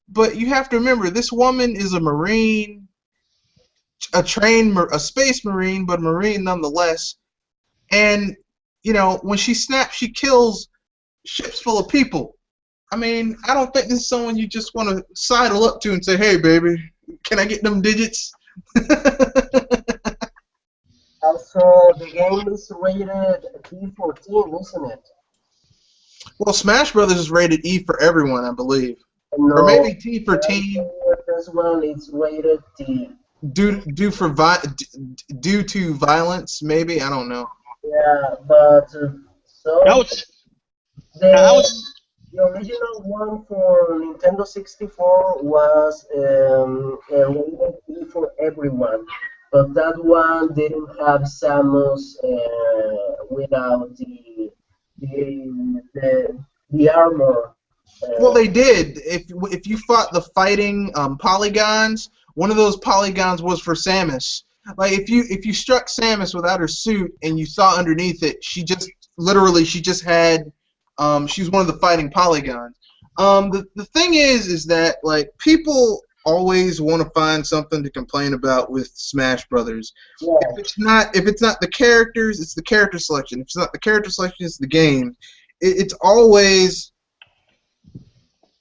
but you have to remember, this woman is a Marine, a space Marine, but a Marine nonetheless. And, you know, when she snaps, she kills ships full of people. I mean, I don't think this is someone you just want to sidle up to and say, hey, baby, can I get them digits? Also, the game is rated E14, isn't it? Well, Smash Brothers is rated E for everyone, I believe. No, Or maybe T for teen. this one is rated T. Due to violence, maybe? I don't know. Yeah, but so Ouch. the, Ouch. the original one for Nintendo 64 was rated E for everyone, but that one didn't have Samus without the armor. Well, they did. If you fought the fighting polygons, one of those polygons was for Samus. Like if you struck Samus without her suit and you saw underneath it, she just had she was one of the fighting polygons. The thing is that like people always want to find something to complain about with Smash Brothers. Yeah. If it's not the characters, it's the character selection. If it's not the character selection, it's the game. It's always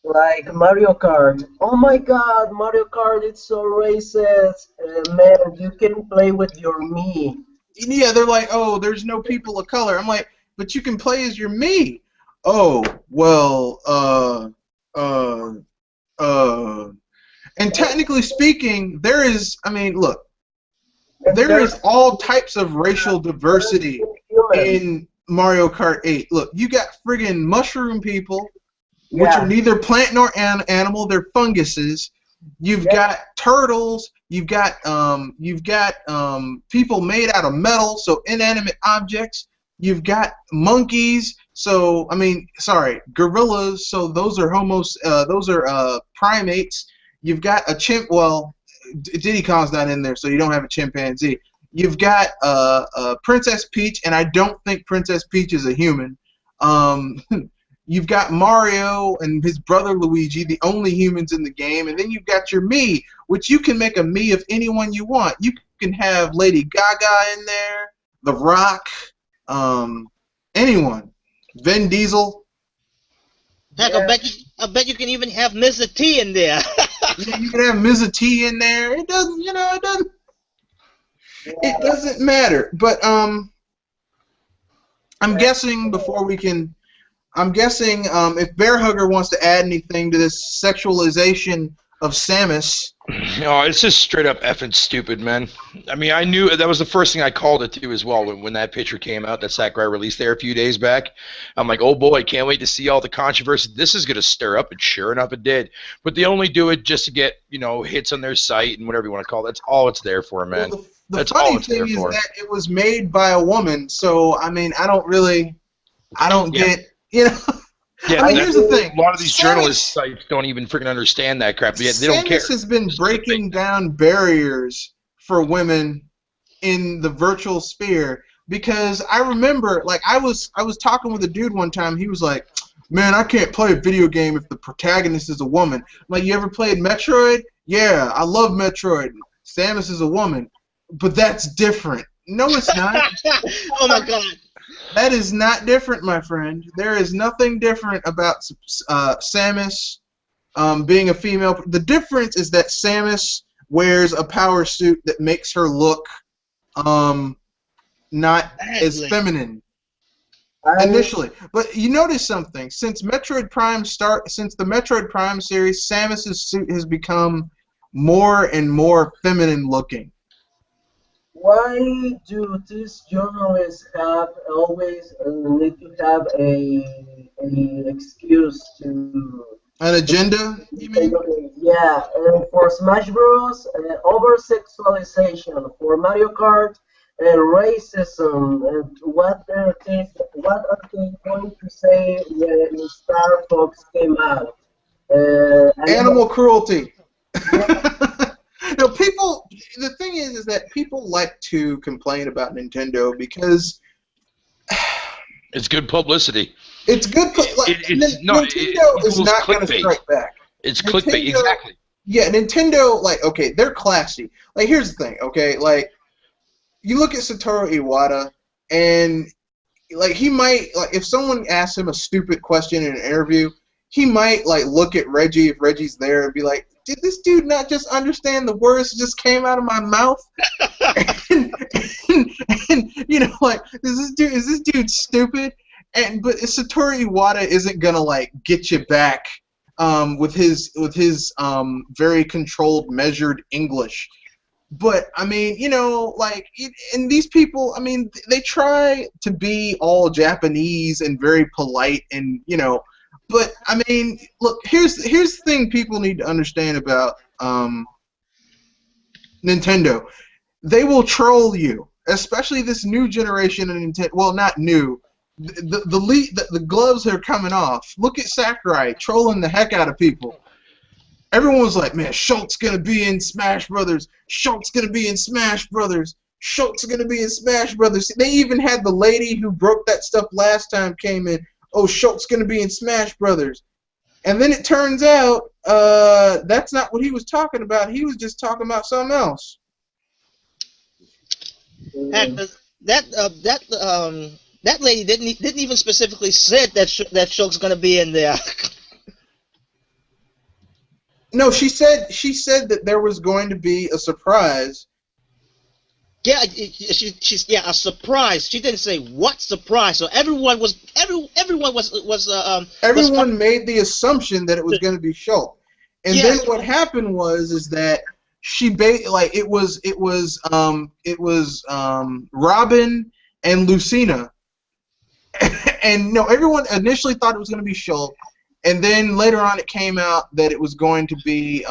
Like Mario Kart. Oh my god, Mario Kart, it's so racist. Man, you can play with your me. yeah, they're like, oh, there's no people of color. I'm like, but you can play as your me. Oh, well, and technically speaking, there is, I mean, look, there is all types of racial diversity in Mario Kart 8. Look, you got friggin' mushroom people, which are neither plant nor animal, they're funguses. You've got turtles. You've got people made out of metal, so inanimate objects. You've got monkeys. So I mean, sorry, gorillas. So those are primates. You've got a chimp. Well, Diddy Kong's not in there, so you don't have a chimpanzee. You've got Princess Peach, and I don't think Princess Peach is a human. You've got Mario and his brother Luigi, the only humans in the game, and then you've got your Mii, which you can make a Mii of anyone you want. You can have Lady Gaga in there, The Rock, anyone, Vin Diesel. Heck, I bet you can even have Mr. T in there. Yeah, you can have Mr. T in there. It doesn't, it doesn't matter. But I'm guessing if Bear Hugger wants to add anything to this sexualization of Samus. No, it's just straight up effing stupid, man. I mean, I knew that was the first thing I called it to as well when that picture came out that Sakurai released there a few days back. I'm like, oh boy, can't wait to see all the controversy this is going to stir up, and sure enough it did. But they only do it just to get, hits on their site and whatever you want to call it. That's all it's there for, man. Well, That's funny all it's there thing for. is that it was made by a woman, so I mean, I don't get, Yeah, I mean, here's the thing. A lot of these journalist sites don't even freaking understand that crap. Yet they don't care. Samus has been breaking down barriers for women in the virtual sphere because I remember, like, I was talking with a dude one time. He was like, "Man, I can't play a video game if the protagonist is a woman." I'm like, you ever played Metroid? Yeah, I love Metroid. Samus is a woman, but that's different. No, it's not. Oh my god. That is not different, my friend. There is nothing different about Samus being a female. The difference is that Samus wears a power suit that makes her look not as feminine initially. But you notice something. Since the Metroid Prime series, Samus's suit has become more and more feminine looking. Why do these journalists always need to have an excuse to... An agenda, you mean? Yeah, and for Smash Bros, over-sexualization. For Mario Kart, racism. And what are they going to say when Star Fox came out? Animal cruelty. No, people. The thing is that people like to complain about Nintendo because it's good publicity. It's good. Nintendo is not going to strike back. It's clickbait, exactly. Yeah, Nintendo, like, okay, they're classy. Like, here's the thing, okay, like, you look at Satoru Iwata, and like he might, like, if someone asks him a stupid question in an interview, he might like look at Reggie if Reggie's there and be like, did this dude not just understand the words that just came out of my mouth? and you know, like, is this dude stupid? But Satoru Iwata isn't gonna like get you back with his very controlled, measured English. But I mean, you know, like, and these people, I mean, they try to be all Japanese and very polite, and you know. But I mean, look, here's the thing people need to understand about Nintendo. They will troll you, especially this new generation of Nintendo. Well, not new. The gloves are coming off. Look at Sakurai trolling the heck out of people. Everyone was like, man, Schultz gonna be in Smash Brothers. Schultz gonna be in Smash Brothers. Schultz gonna be in Smash Brothers. They even had the lady who broke that stuff last time came in. Oh, Schultz gonna be in Smash Brothers. And then it turns out that's not what he was talking about. He was just talking about something else. Heck, that lady didn't even specifically say that Schultz gonna be in there. No, she said that there was going to be a surprise. Yeah, she's a surprise. She didn't say what surprise. So everyone made the assumption that it was going to be Schultz. And then what happened was that she it was Robin and Lucina. And no, everyone initially thought it was going to be Schultz, and then later on it came out that it was going to be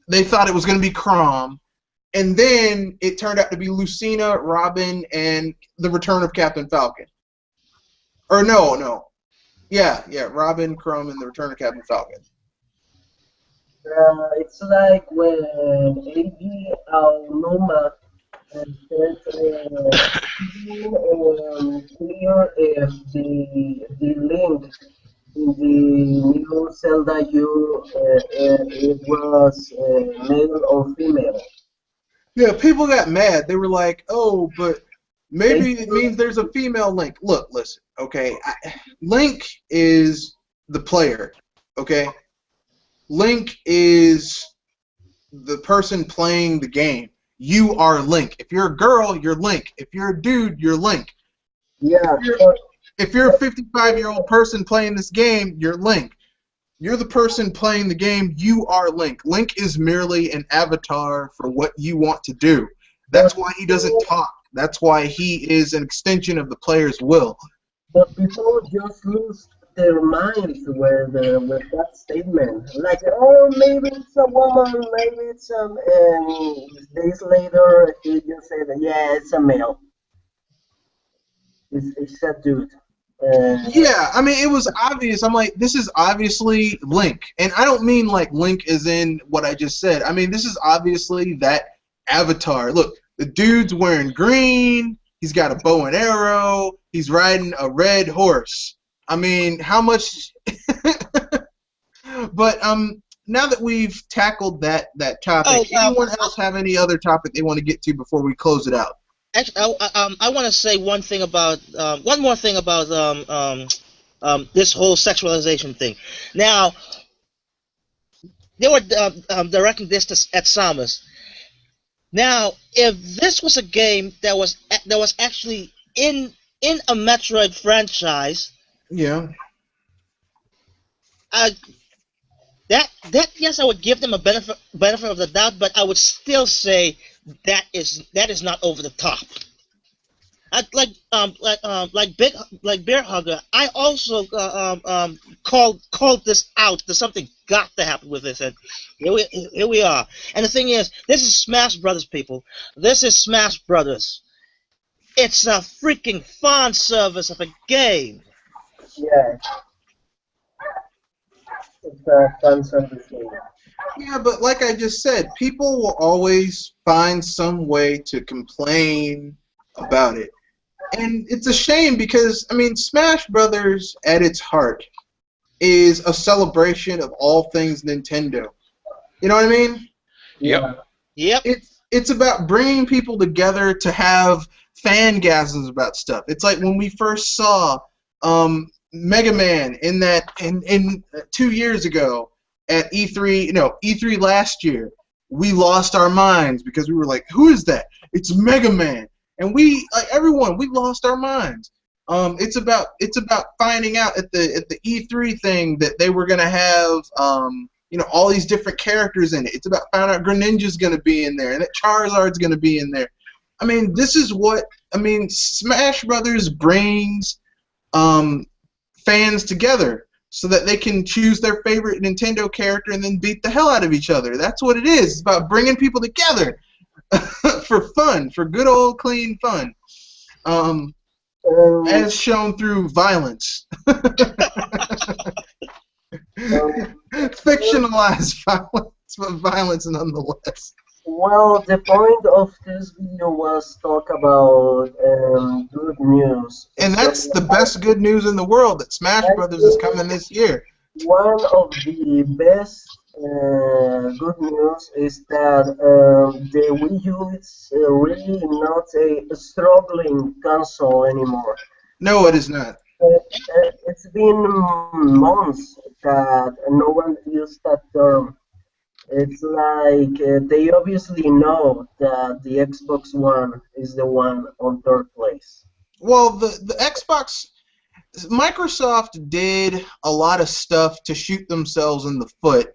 they thought it was going to be Crom, and then it turned out to be Lucina, Robin, and the return of Captain Falcon. Or no. Yeah, Robin, Crom, and the return of Captain Falcon. It's like when A.G. Aonuma said clear the link in the new Zelda U it was male or female. Yeah, people got mad. They were like, oh, but maybe it means there's a female Link. Look, listen, okay? Link is the player, okay? Link is the person playing the game. You are Link. If you're a girl, you're Link. If you're a dude, you're Link. Yeah. If you're a 55-year-old person playing this game, you're Link. You're the person playing the game, you are Link. Link is merely an avatar for what you want to do. That's why he doesn't talk. That's why he is an extension of the player's will. But people just lose their minds with that statement. Like, oh, maybe it's a woman, maybe it's and days later he just said, yeah, it's a male. It's a dude. Yeah, I mean, it was obvious. I'm like, this is obviously Link. And I don't mean like Link as in what I just said. I mean, this is obviously that avatar. Look, the dude's wearing green. He's got a bow and arrow. He's riding a red horse. I mean, how much... But now that we've tackled that topic, anyone else have any other topic they want to get to before we close it out? Actually, I want to say one more thing about this whole sexualization thing. Now, they were directing this at Samus. Now, if this was a game that was actually in a Metroid franchise, yeah, yes, I would give them a benefit of the doubt, but I would still say that is not over the top. Like Bear Hugger, I also called this out. There's something got to happen with this, and here we are. And the thing is, this is Smash Brothers, people. This is Smash Brothers. It's a freaking fan service of a game. Yeah. fans are the same. Yeah, but like I just said, people will always find some way to complain about it. And it's a shame because, I mean, Smash Brothers at its heart is a celebration of all things Nintendo. You know what I mean? Yep. Yeah. Yep. It's about bringing people together to have fangasms about stuff. It's like when we first saw Mega Man in 2 years ago at E3, no, E3 last year. We lost our minds because we were like, who is that? It's Mega Man. And we, like everyone, we lost our minds. It's about finding out at the E3 thing that they were gonna have all these different characters in it. It's about finding out Greninja's gonna be in there and that Charizard's gonna be in there. I mean, this is what Smash Brothers brings fans together so that they can choose their favorite Nintendo character and then beat the hell out of each other. That's what it is. It's about bringing people together for fun, for good old clean fun. As shown through violence. Fictionalized violence, but violence nonetheless. Well, the point of this video was talk about good news. And that's the best good news in the world, that Smash Brothers is coming this year. One of the best good news is that the Wii U is really not a struggling console anymore. No, it is not. It's been months that no one used that term. It's like they obviously know that the Xbox One is the one on third place. Well, the Xbox, Microsoft did a lot of stuff to shoot themselves in the foot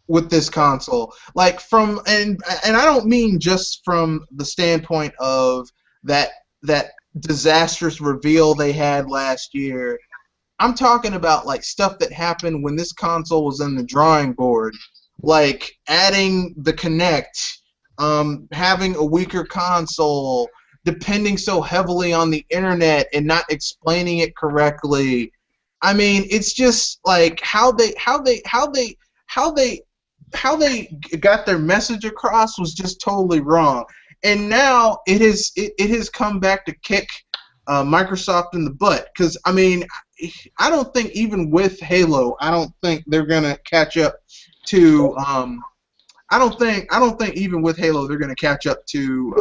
with this console. Like and I don't mean just from the standpoint of that disastrous reveal they had last year. I'm talking about like stuff that happened when this console was in the drawing board, like adding the Kinect, having a weaker console, depending so heavily on the internet and not explaining it correctly. I mean, it's just like how they got their message across was just totally wrong. And now it has come back to kick Microsoft in the butt, because I mean, I don't think even with Halo, I don't think they're gonna catch up to. I don't think even with Halo they're gonna catch up to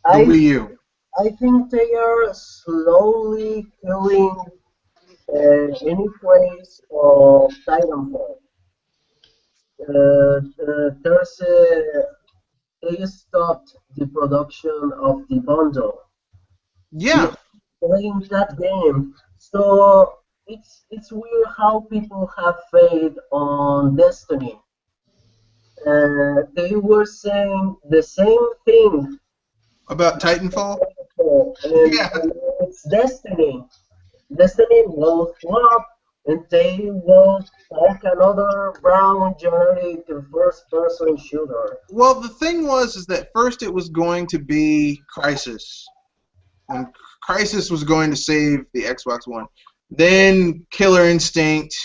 the Wii U. I think they are slowly killing any place of Titanfall. They stopped the production of the bundle. Yeah. Playing that game, so it's weird how people have faith on Destiny. They were saying the same thing About Titanfall? and Yeah. it's Destiny. Destiny will flop, and they will like another round generic first-person shooter. Well, the thing is that first it was going to be Crysis. And Crysis was going to save the Xbox One. Then Killer Instinct.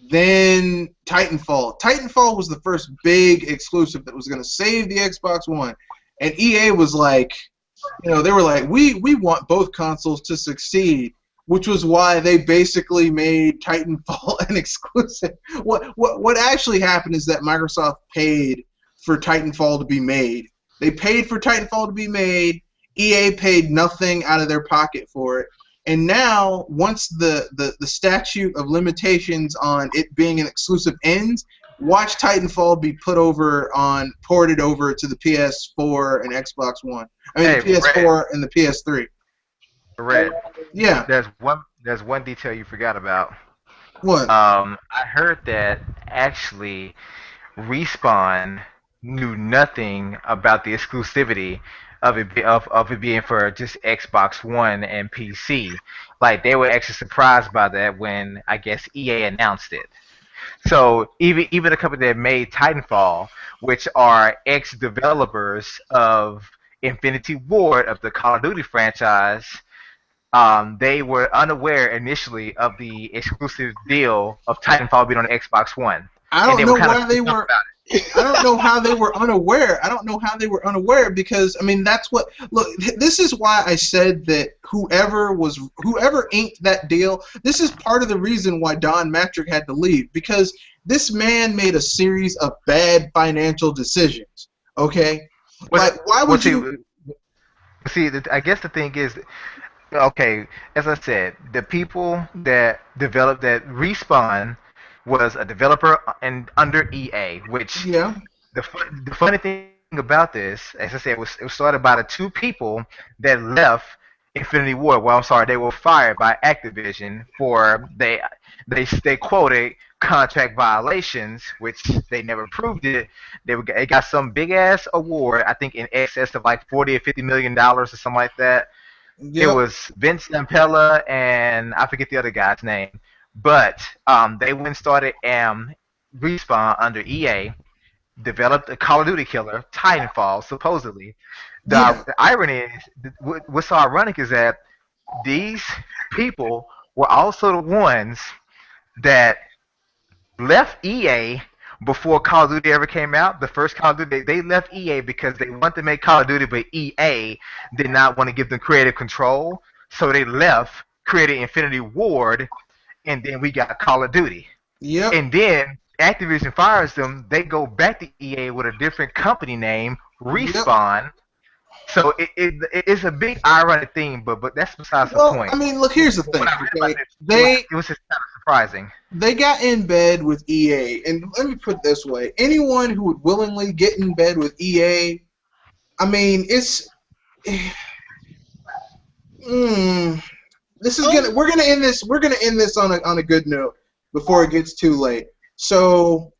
Then Titanfall. Titanfall was the first big exclusive that was going to save the Xbox One. And EA was like, they were like, we want both consoles to succeed, which was why they basically made Titanfall an exclusive. What actually happened is that Microsoft paid for Titanfall to be made. They paid for Titanfall to be made. EA paid nothing out of their pocket for it. And now, once the statute of limitations on it being an exclusive ends, watch Titanfall be ported over to the PS4 and Xbox One. I mean, the PS4 and the PS3. Red. Yeah. There's one detail you forgot about. What? I heard that actually Respawn knew nothing about the exclusivity of it being for just Xbox One and PC. Like, they were actually surprised by that when I guess EA announced it. So even a company that made Titanfall, which are ex-developers of Infinity Ward of the Call of Duty franchise, they were unaware initially of the exclusive deal of Titanfall being on the Xbox One, I and don't they were know kind of why they pissed off were. about it. I don't know how they were unaware. I don't know how they were unaware because I mean that's what. Look, this is why I said that whoever inked that deal. This is part of the reason why Don Matrick had to leave because this man made a series of bad financial decisions. Okay, Well, like why well, would you? I guess the thing is, okay, as I said, the people that developed that Respawn was a developer and under EA, which Yeah, the funny thing about this, as I said, it was started by the two people that left Infinity Ward. Well, I'm sorry, they were fired by Activision for they quoted contract violations, which they never proved it. They got some big ass award, I think in excess of like 40 or $50 million or something like that. It yep, was Vince Zampella and I forget the other guy's name, but they went and started Respawn under EA, developed a Call of Duty killer, Titanfall, supposedly. yeah, The irony is, what's so ironic is that these people were also the ones that left EA before Call of Duty ever came out. The first Call of Duty, they left EA because they wanted to make Call of Duty, but EA did not want to give them creative control. So they left, created Infinity Ward, and then we got Call of Duty. yep, And then Activision fires them. They go back to EA with a different company name, yep. Respawn. So it's a big ironic thing, but that's besides the Well, point. I mean, look, here's the When thing. I read about Okay, this, they it was just kind of surprising. they got in bed with EA, and let me put it this way: anyone who would willingly get in bed with EA, I mean, it's. This is gonna. We're gonna end this. We're gonna end this on a good note before it gets too late. So,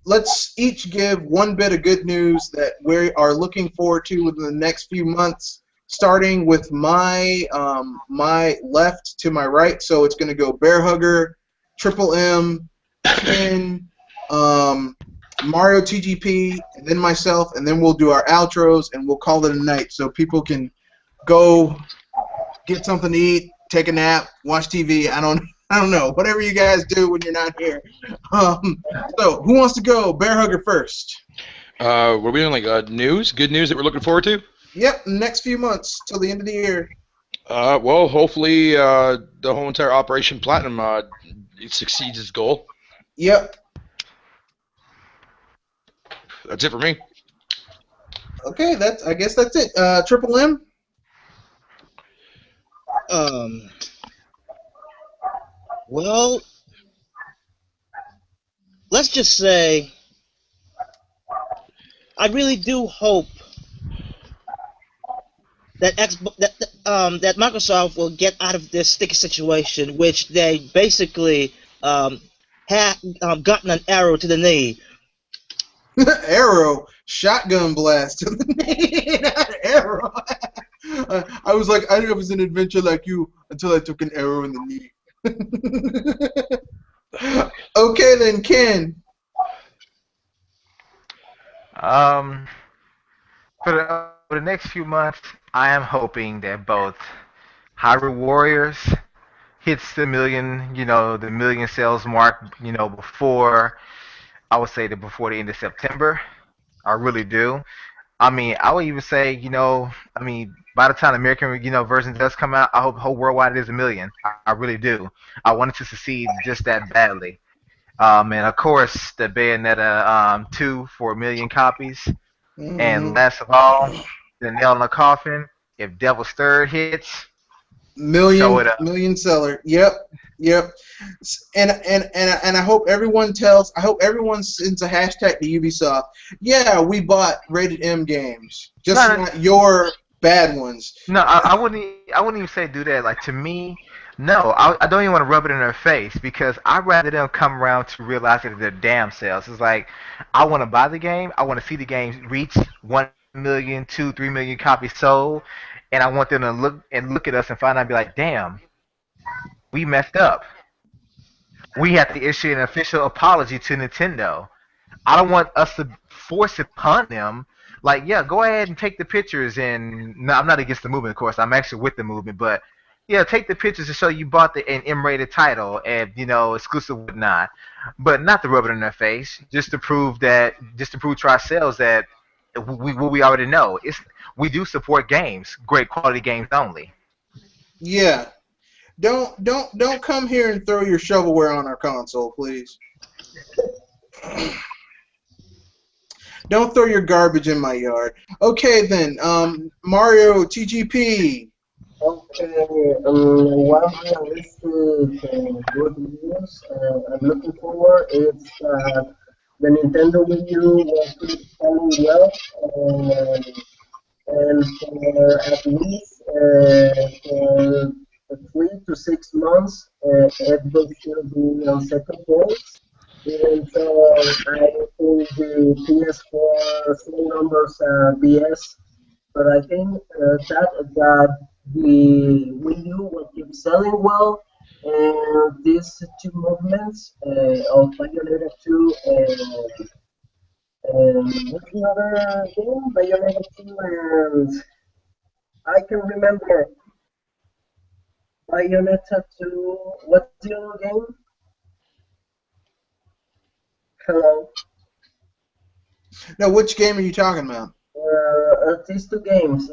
let's each give one bit of good news that we are looking forward to within the next few months. Starting with my left to my right, so it's gonna go Bear Hugger, Triplemmm, Ken, Mario TGP, and then myself, and then we'll do our outros and we'll call it a night so people can go get something to eat, take a nap, watch TV. I don't know. Whatever you guys do when you're not here. So who wants to go? Bear Hugger first. Were we doing like news? Good news that we're looking forward to? Yep, next few months till the end of the year. Well, hopefully the whole entire Operation Platinum it succeeds its goal. Yep. That's it for me. Okay, I guess that's it. Triplemmm. Well, let's just say I really do hope that that Microsoft will get out of this sticky situation, which they basically had gotten an arrow to the knee. Arrow, shotgun blast to the knee. Arrow. I was like, I was an adventure like you until I took an arrow in the knee. Okay then, Ken. For the next few months, I am hoping that both Hyrule Warriors hits the million sales mark, before I would say that before the end of September. I really do. I mean, I would even say, by the time the American, version does come out, I hope whole worldwide it is a million. I really do. I want it to succeed just that badly. And of course, the Bayonetta 2 for a million copies. And last of all, the nail in the coffin. If Devil's Third hits, show it up. Million seller. Yep. And I hope everyone sends a hashtag to Ubisoft. Yeah, we bought rated M games, just not your bad ones. No, I wouldn't. I wouldn't even say do that. Like, to me, no. I don't even want to rub it in their face because I'd rather them come around to realize that they're damn selves. It's like, I want to buy the game. I want to see the game reach 1 million, 2, 3 million copies sold, and I want them to look at us and find out and be like, damn, we messed up. We have to issue an official apology to Nintendo. I don't want us to force it upon them, Like, yeah, go ahead and take the pictures. And no, I'm not against the movement, of course. I'm actually with the movement, but yeah, take the pictures to show you bought an M-rated title and exclusive whatnot, but not to rub it in their face, just to prove to ourselves that we already know. We do support games, great quality games only. Yeah. Don't come here and throw your shovelware on our console, please. Don't throw your garbage in my yard. Okay then, Mario TGP. Okay, one realistic good news I'm looking for is that the Nintendo Wii U will keep selling well, and for at least for 3 to 6 months, it will still be on second place. Even so, I think the PS4 sale numbers are BS, but I think that the Wii U will keep selling well, and these two movements of Bayonetta 2 and what's the other game? Bayonetta 2 and I can remember Bayonetta 2. What's the other game? Hello. No, which game are you talking about? These two games,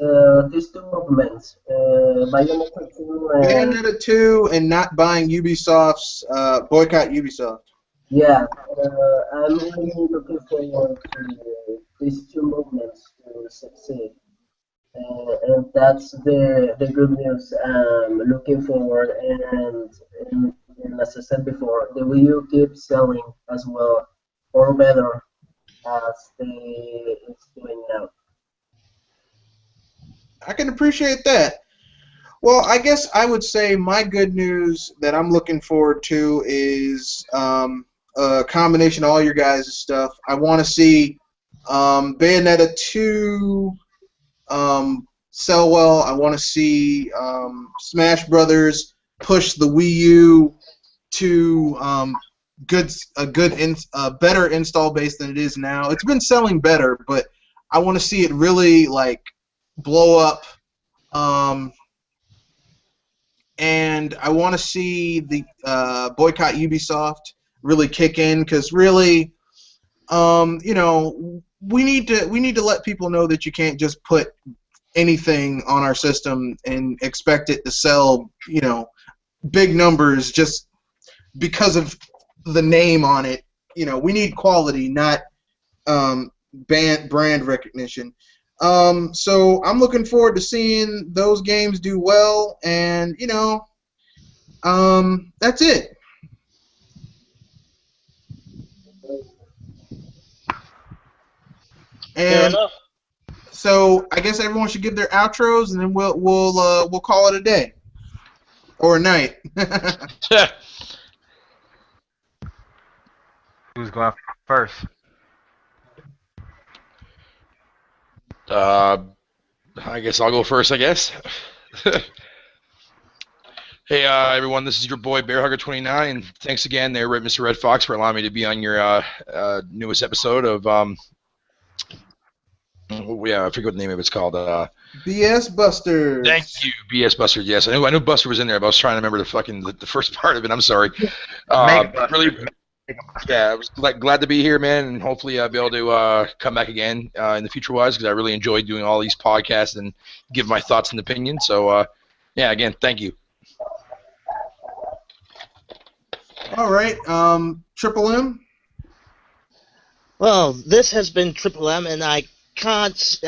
these two movements, Bayonetta 2 and Bayonetta 2 and not buying Ubisoft's boycott Ubisoft. yeah, I'm really looking forward to these two movements to succeed, and that's the good news. Looking forward, and as I said before, the Wii U keeps selling as well, or better, as it's doing now. I can appreciate that. Well, I guess I would say my good news that I'm looking forward to is a combination of all your guys' stuff. I want to see Bayonetta 2 sell well. I want to see Smash Brothers push the Wii U to a better install base than it is now. It's been selling better, but I want to see it really like blow up. And I want to see the boycott Ubisoft really kick in, because really, we need to let people know that you can't just put anything on our system and expect it to sell, big numbers just because of the name on it. We need quality, not brand recognition. So I'm looking forward to seeing those games do well, and that's it. Fair And enough. so I guess everyone should give their outros, and then we'll call it a day or a night. Who's going first? I guess I'll go first, I guess. Hey, everyone, this is your boy BearHugger29. Thanks again there, Mr. Red Fox, for allowing me to be on your newest episode of, I forget what the name of it's called. BS Busters. Thank you, BS Busters, yes. I knew Buster was in there, but I was trying to remember the first part of it. I'm sorry. Really, yeah, I was glad to be here, man, and hopefully I'll be able to come back again in the future-wise, because I really enjoyed doing all these podcasts and give my thoughts and opinions. So, yeah, again, thank you. All right, Triplemmm. Well, this has been Triplemmm, and I can't say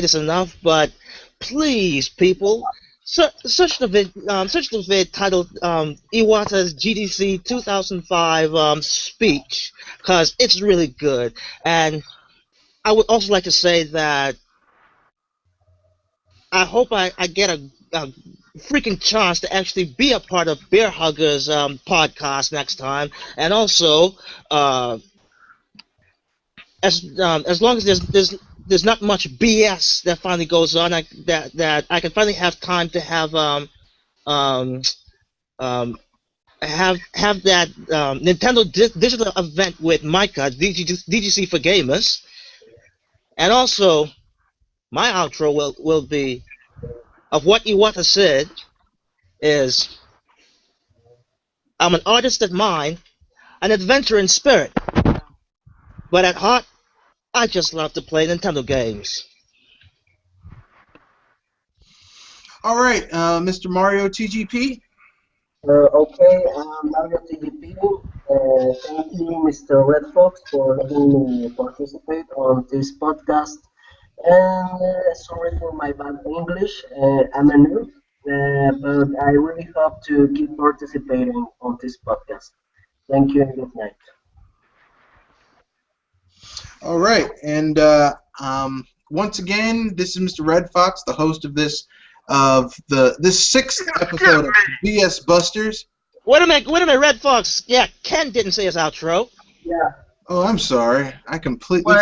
this enough, but please, people, search the vid titled Iwata's GDC 2005 speech, because it's really good. And I would also like to say that I hope I get a freaking chance to actually be a part of Bear Huggers podcast next time, and also as long as there's not much BS that finally goes on, that I can finally have time to have that Nintendo digital event with Micah, DGC for Gamers, And also, my outro will be of what Iwata said is, I'm an artist at mind, an adventurer in spirit, but at heart, I just love to play Nintendo games. All right, Mr. Mario TGP. Okay, Mario TGP. Thank you, Mr. Red Fox, for letting me participate on this podcast. And sorry for my bad English. I'm a noob, but I really hope to keep participating on this podcast. Thank you and good night. All right, and once again, this is Mr. Red Fox, the host of this sixth episode of BS Busters. Wait a minute, Red Fox. Yeah, Ken didn't say his outro. Yeah. Oh, I'm sorry. I completely.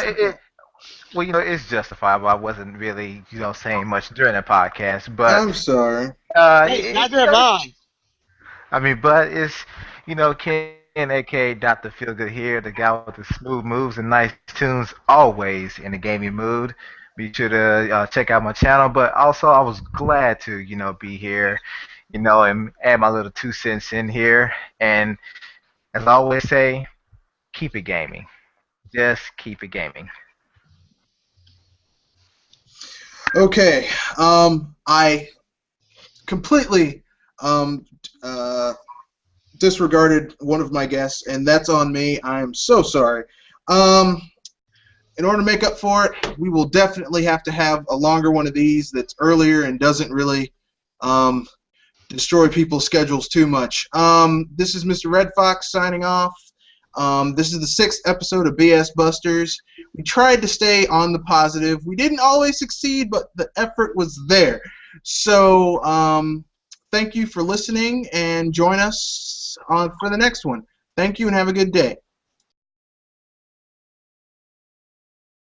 Well, it's justifiable. I wasn't really, saying much during the podcast, but I'm sorry. Hey, neither have I. I mean, but it's, Ken, aka Dr. Feelgood here, the guy with the smooth moves and nice tunes, always in the gaming mood. Be sure to check out my channel. But also, I was glad to, be here, and add my little 2 cents in here. And as I always say, keep it gaming. Just keep it gaming. Okay, I completely disregarded one of my guests, and that's on me. I am so sorry. In order to make up for it, we will definitely have to have a longer one of these that's earlier and doesn't really destroy people's schedules too much. This is Mr. Red Fox signing off. This is the 6th episode of BS Busters. We tried to stay on the positive. We didn't always succeed, but the effort was there. So thank you for listening, and join us for the next one. Thank you, and have a good day.